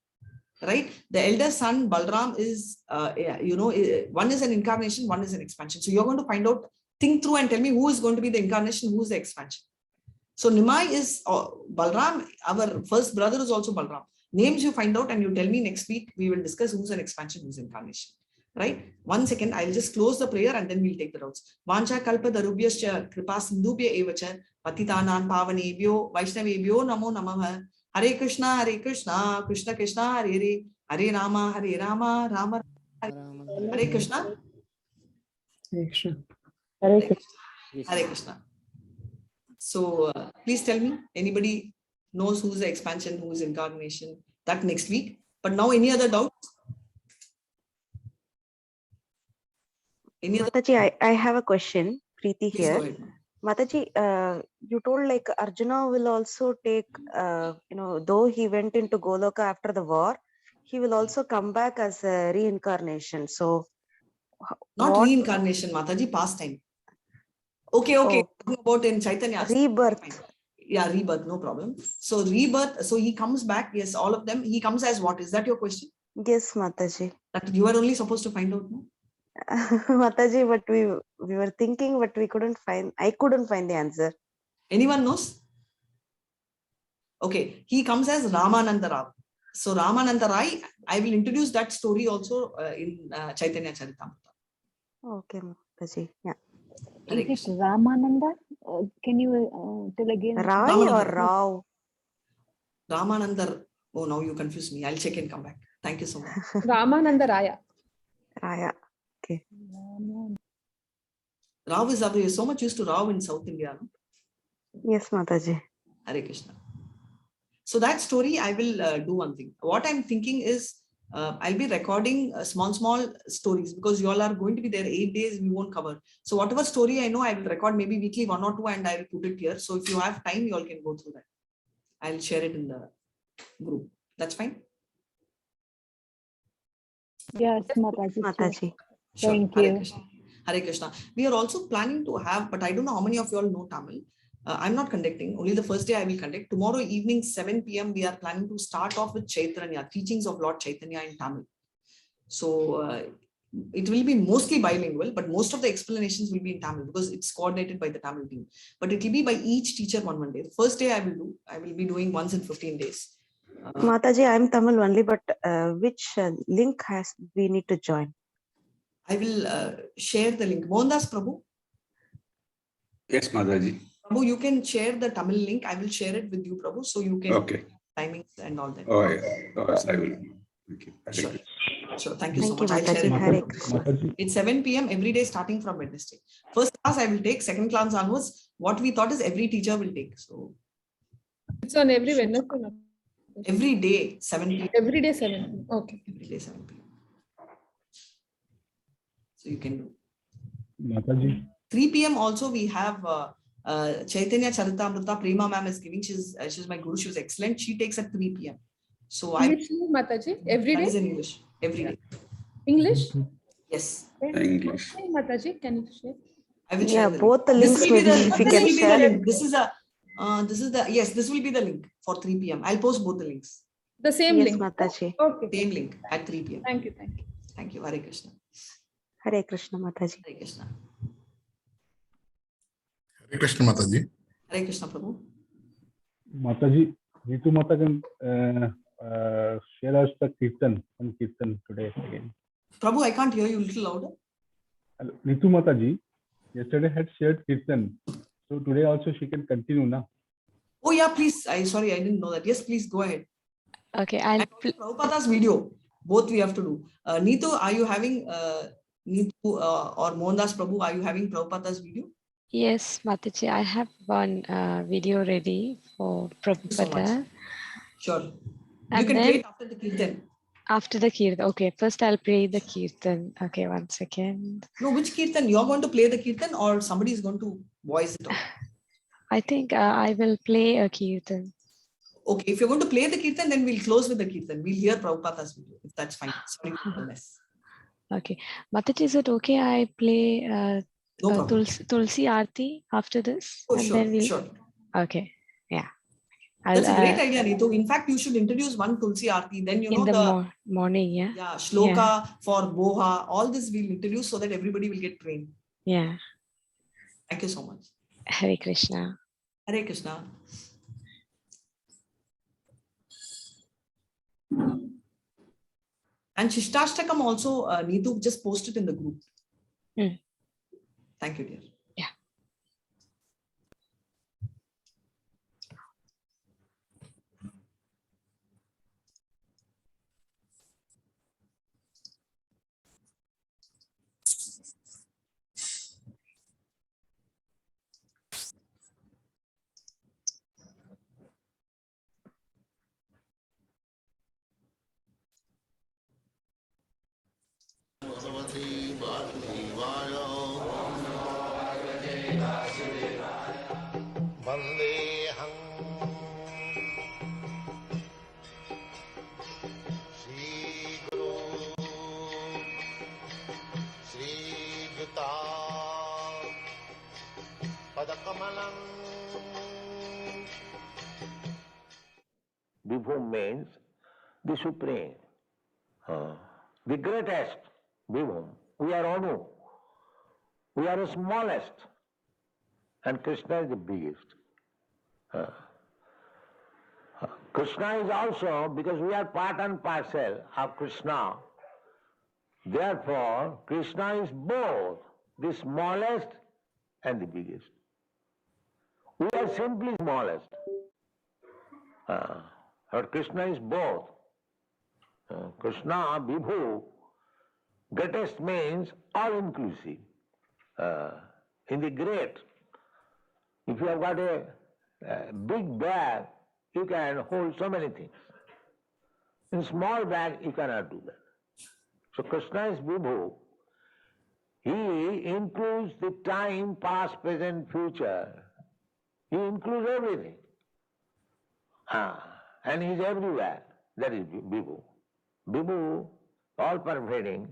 A: right? The elder son Balram is, one is an incarnation, one is an expansion. So you're going to find out, think through and tell me who is going to be the incarnation, who is the expansion. So Nimai is Balram, our first brother is also Balram. Names you find out and you tell me next week, we will discuss who's an expansion, who's incarnation. Right? 1 second, I'll just close the prayer and then we'll take the doubts. Vancha kalpa darubhyascha kripa sindhubhya evacha patitanan pavanebhyo vaishnavebhyo namo namaha. Hare Krishna, Krishna Krishna, Hare Hare, Hare Rama, Rama Rama. Hare Krishna.
E: Hare Krishna. Hare Krishna.
A: Hare Krishna. So please tell me, anybody knows who's the expansion, who's incarnation? That next week. But now, any other doubts? Any other?
J: Mataji, I have a question. Preeti
A: Please go
J: here.
A: ahead.
J: Mataji, you told like Arjuna will also take, though he went into Goloka after the war, he will also come back as a reincarnation. So,
A: Not reincarnation, Mataji, past time. Okay. Talking about in Chaitanya.
J: Rebirth.
A: Yeah, rebirth, no problem. So rebirth, so he comes back. Yes, all of them. He comes as what? Is that your question?
J: Yes, Mataji.
A: That you are only supposed to find out, no?
J: Mataji, but we were thinking, but we couldn't find. I couldn't find the answer.
A: Anyone knows? Okay, he comes as Ramananda Rao. So Ramananda Rai, I will introduce that story also in Chaitanya Charitamrita.
J: Okay, Mataji. Yeah.
E: Is it Ramananda? Can you tell again?
J: Rai or Rao?
A: Ramananda. Oh, now you confuse me. I'll check and come back. Thank you so much.
C: Ramananda Raya.
J: Raya. Okay.
A: Rao is we are so much used to Rao in South India. No?
J: Yes, Mataji.
A: Hare Krishna. So that story, I will do one thing. What I'm thinking is, I'll be recording small stories because you all are going to be there 8 days, we won't cover. So whatever story I know, I will record maybe weekly 1 or 2 and I will put it here. So if you have time, you all can go through that. I'll share it in the group. That's fine?
E: Yes, Mataji.
J: Mataji.
A: Sure.
E: Thank
A: Hare
E: you.
A: Krishna. Hare Krishna. We are also planning to have, but I don't know how many of you all know Tamil. I'm not conducting, only the first day I will conduct. Tomorrow evening, 7 p.m. we are planning to start off with Chaitanya, teachings of Lord Chaitanya in Tamil. So it will be mostly bilingual, but most of the explanations will be in Tamil because it's coordinated by the Tamil team. But it will be by each teacher one day. The first day I will be doing once in 15 days.
J: Mataji, I'm Tamil only, but which link we need to join?
A: I will share the link. Mohandas Prabhu.
B: Yes, Mataji.
A: Prabhu, you can share the Tamil link. I will share it with you, Prabhu, so you can timings and all that.
B: Oh, yes, I will. Thank you.
A: Sure. Thank you so much. I'll share it. It's 7 p.m. every day starting from Wednesday. First class I will take, second class onwards. What we thought is every teacher will take. So
C: It's on every Wednesday.
A: every day 7 p.m.
C: Every day 7 p.m. Okay.
A: Every day 7 p.m. So you can do.
L: Mataji.
A: 3 p.m. also we have Chaitanya Charitamrita. Prema ma'am is giving. She's my guru. She was excellent. She takes at 3 p.m. So
C: English, Mataji, every day?
A: That is in English. Every day.
C: English?
A: Yes.
B: English.
C: Mataji, can you share?
A: I will share
J: both the links
A: this will be the
J: link.
A: This will be the link for 3 p.m. I'll post both the links.
C: The same link?
J: Mataji.
C: Okay.
A: Same link at 3 p.m.
C: Thank you.
A: Thank you. Hare Krishna.
J: Hare Krishna, Mataji.
A: Hare Krishna.
D: Hare Krishna, Mataji.
A: Hare Krishna, Prabhu.
L: Mataji, Ritu Mata can share us the one Kirtan today again.
A: Prabhu, I can't hear you a little louder.
L: Ritu Mataji yesterday had shared Kirtan. So today also she can continue now.
A: Oh yeah, please. Sorry, I didn't know that. Yes, please go ahead.
F: Okay,
A: Prabhupada's video. Both we have to do. Neetu, are you having Neetu or Mohandas Prabhu? Are you having Prabhupada's video?
F: Yes, Mataji, I have one video ready for Prabhupada.
A: So sure. You
F: And
A: can
F: then,
A: play it after the Kirtan.
F: After the Kirtan. Okay, first I'll play the Kirtan. Okay, 1 second.
A: No, which Kirtan? You're going to play the Kirtan or somebody is going to voice it out?
F: I think I will play a Kirtan.
A: Okay, if you're going to play the Kirtan, then we'll close with the Kirtan. We'll hear Prabhupada's video, if that's fine. Sorry for the mess.
F: Okay. Mataji, is it okay I play
A: No problem.
F: Tulsi Aarti after this?
A: Oh,
F: and
A: sure,
F: then we'll...
A: sure.
F: Okay, yeah.
A: That's a great idea, Neetu. In fact, you should introduce one Tulsi Aarti. Then you know
F: the morning, yeah.
A: Yeah, shloka for Boha. All this we'll introduce so that everybody will get trained.
F: Yeah.
A: Thank you so much.
F: Hare Krishna.
A: Hare Krishna. And Shishtastakam also, Neetu just posted in the group. Thank you, dear.
F: Yeah.
M: Vibhu means the supreme, the greatest. Vibhu. We are Anu. We are the smallest. And Krishna is the biggest. Krishna is also, because we are part and parcel of Krishna, therefore Krishna is both the smallest and the biggest. We are simply smallest. But Krishna is both. Krishna, Vibhu, greatest means all-inclusive. In the great, if you have got a big bag, you can hold so many things. In small bag, you cannot do that. So Krishna is Vibhu. He includes the time, past, present, future. He includes everything. And he is everywhere. That is Vibhu. Vibhu, all pervading.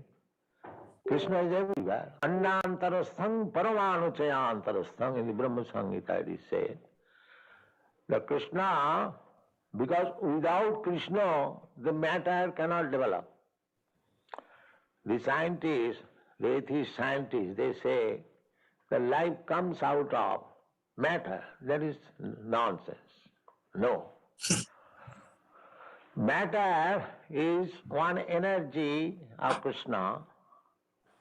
M: Krishna is everywhere. Annantarasthang paramanuchayantarasthang, in the Brahma Samhita it is said. That Krishna, because without Krishna, the matter cannot develop. The scientists, the atheist scientists, they say that life comes out of matter. That is nonsense. No. Matter is one energy of Krishna,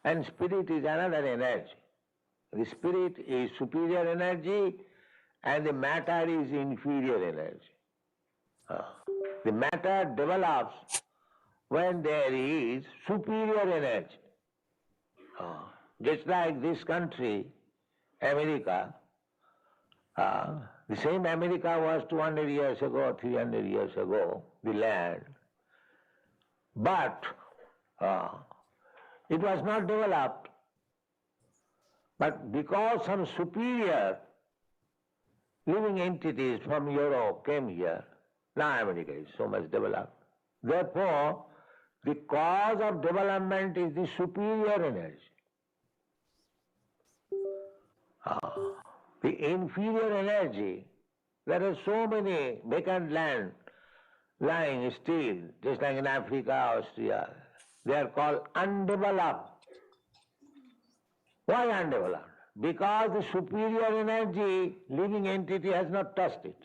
M: and spirit is another energy. The spirit is superior energy and the matter is inferior energy. The matter develops when there is superior energy. Just like this country, America, the same America was 200 years ago, 300 years ago, the land. But it was not developed. But because some superior living entities from Europe came here, now America is so much developed. Therefore, the cause of development is the superior energy. The inferior energy, there are so many vacant land lying still, just like in Africa, Austria. They are called undeveloped. Why undeveloped? Because the superior energy, living entity, has not touched it.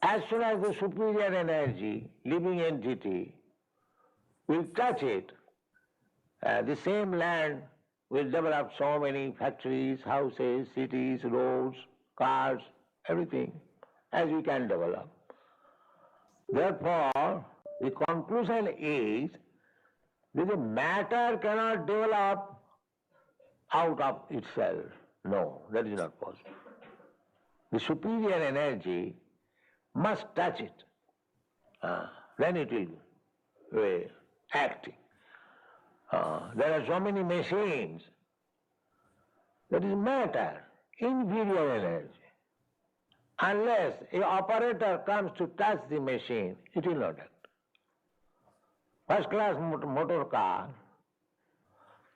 M: As soon as the superior energy, living entity, will touch it, the same land will develop so many factories, houses, cities, roads, cars, everything, as we can develop. Therefore, the conclusion is that the matter cannot develop out of itself. No, that is not possible. The superior energy must touch it. Then it will be acting. There are so many machines. That is matter, inferior energy. Unless an operator comes to touch the machine, it will not act. First class motor car,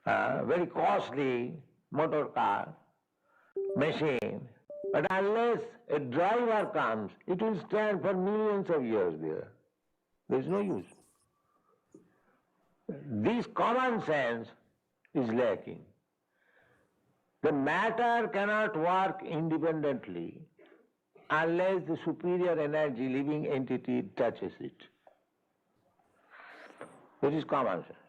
M: very costly motor car, machine, but unless a driver comes, it will stand for millions of years there. There is no use. This common sense is lacking. The matter cannot work independently unless the superior energy, living entity, touches it. which is common sense.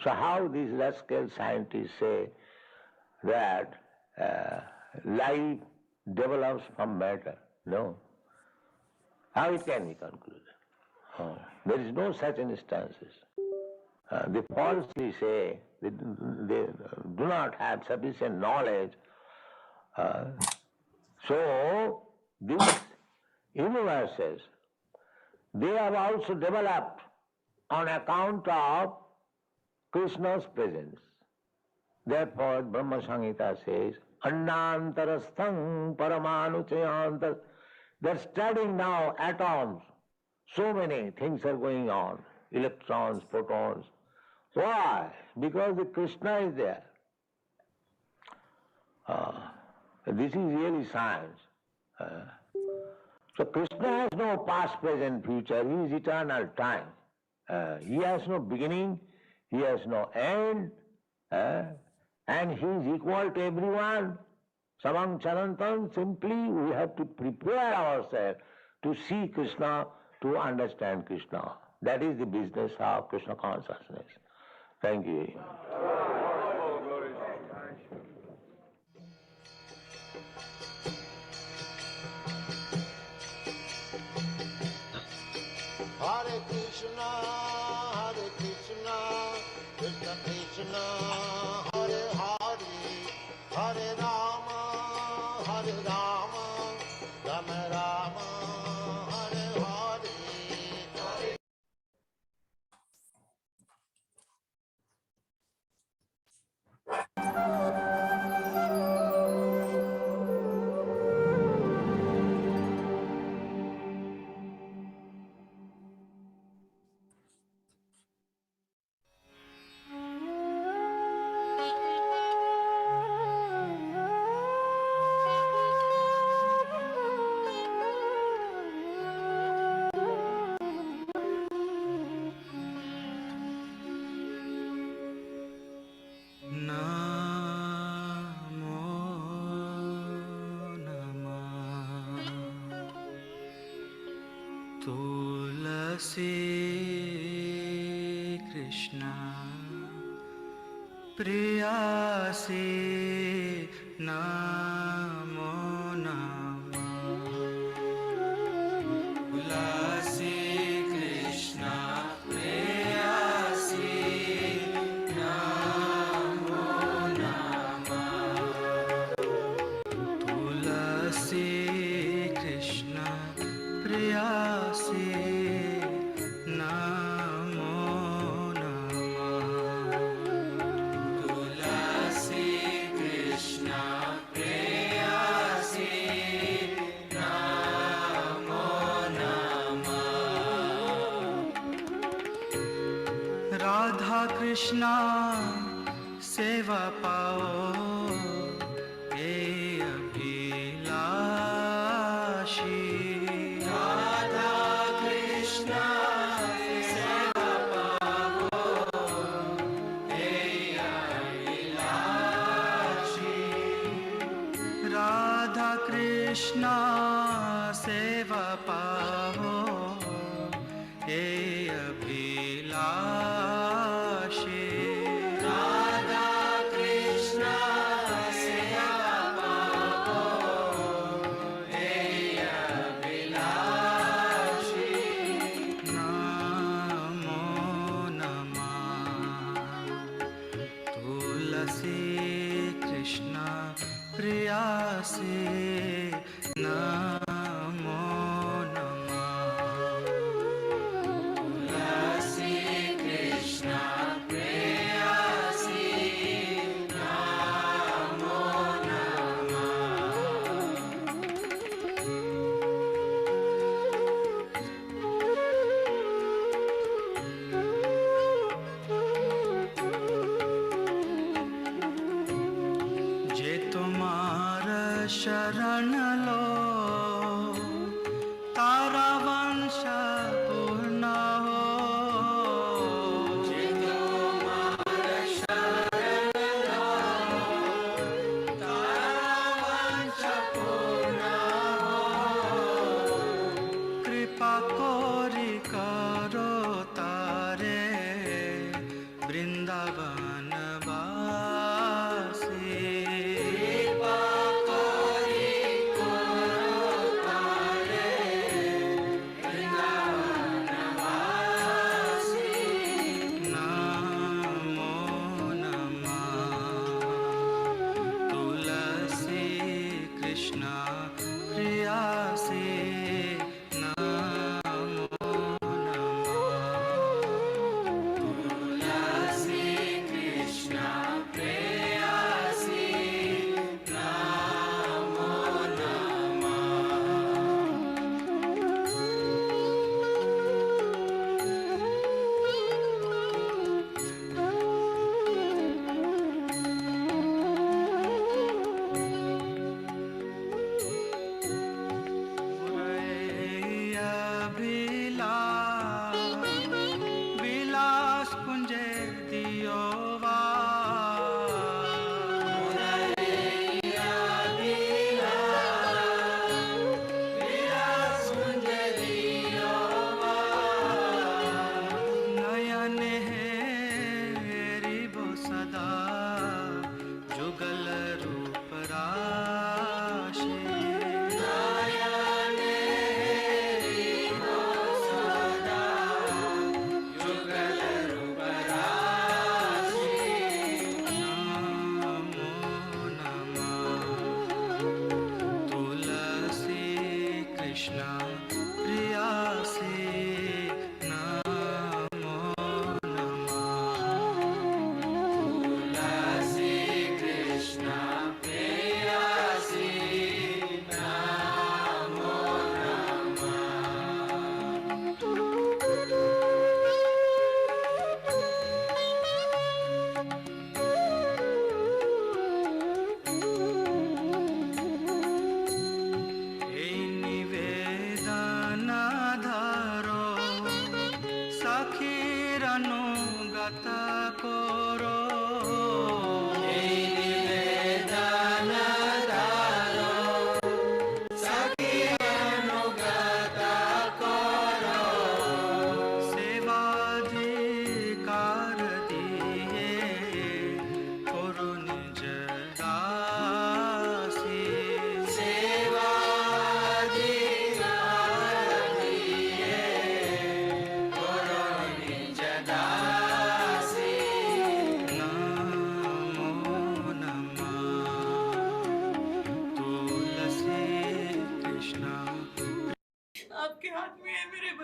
M: So how these large-scale scientists say that life develops from matter? No. How it can be concluded? There is no such instances. They falsely say they do not have sufficient knowledge. So these universes, they have also developed on account of Krishna's presence. Therefore, Brahma Samhita says, Annantarasthang Paramanuchayantar. They're studying now atoms. So many things are going on. Electrons, protons. Why? Because the Krishna is there. This is really science. So Krishna has no past, present, future. He is eternal time. He has no beginning. He has no end. And he is equal to everyone. Samang Charantam, simply we have to prepare ourselves to see Krishna, to understand Krishna. That is the business of Krishna consciousness. Thank you.
N: Hare Krishna, Krishna Krishna, Hare Hare, Hare Rama, Rama Rama, Hare Hare.
O: Tulasi Krishna Priyasi Namo Namah. Tulasi Krishna Priyasi Namo Namah. Tulasi Krishna Priyasi Namo Namah. Tulasi Krishna Priyasi Namo Namah. Radha Krishna Seva Pao Ye Abhilashi. Radha Krishna Seva Pao Ye Abhilashi. Radha Krishna Seva Pao Ye Abhilashi. Radha Krishna Seva Pao Ye Abhilashi. Namo Namah. Tulasi Krishna Priyasi Namo Namah. Tulasi Krishna Priyasi Namo Namah. Je tumhara sharan lo tara vansha purna ho. Je tumhara sharan lo tara vansha purna ho. Kripa kori karo tare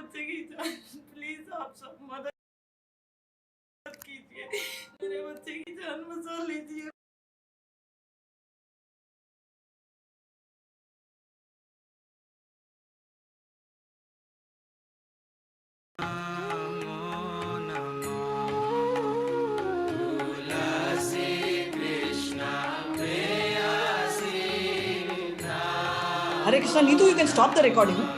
P: बच्चे की जान please आप सब मदद कीजिए, मेरे बच्चे की जान बचा लीजिए।
A: Hare Krishna, Neetu, you can stop the recording.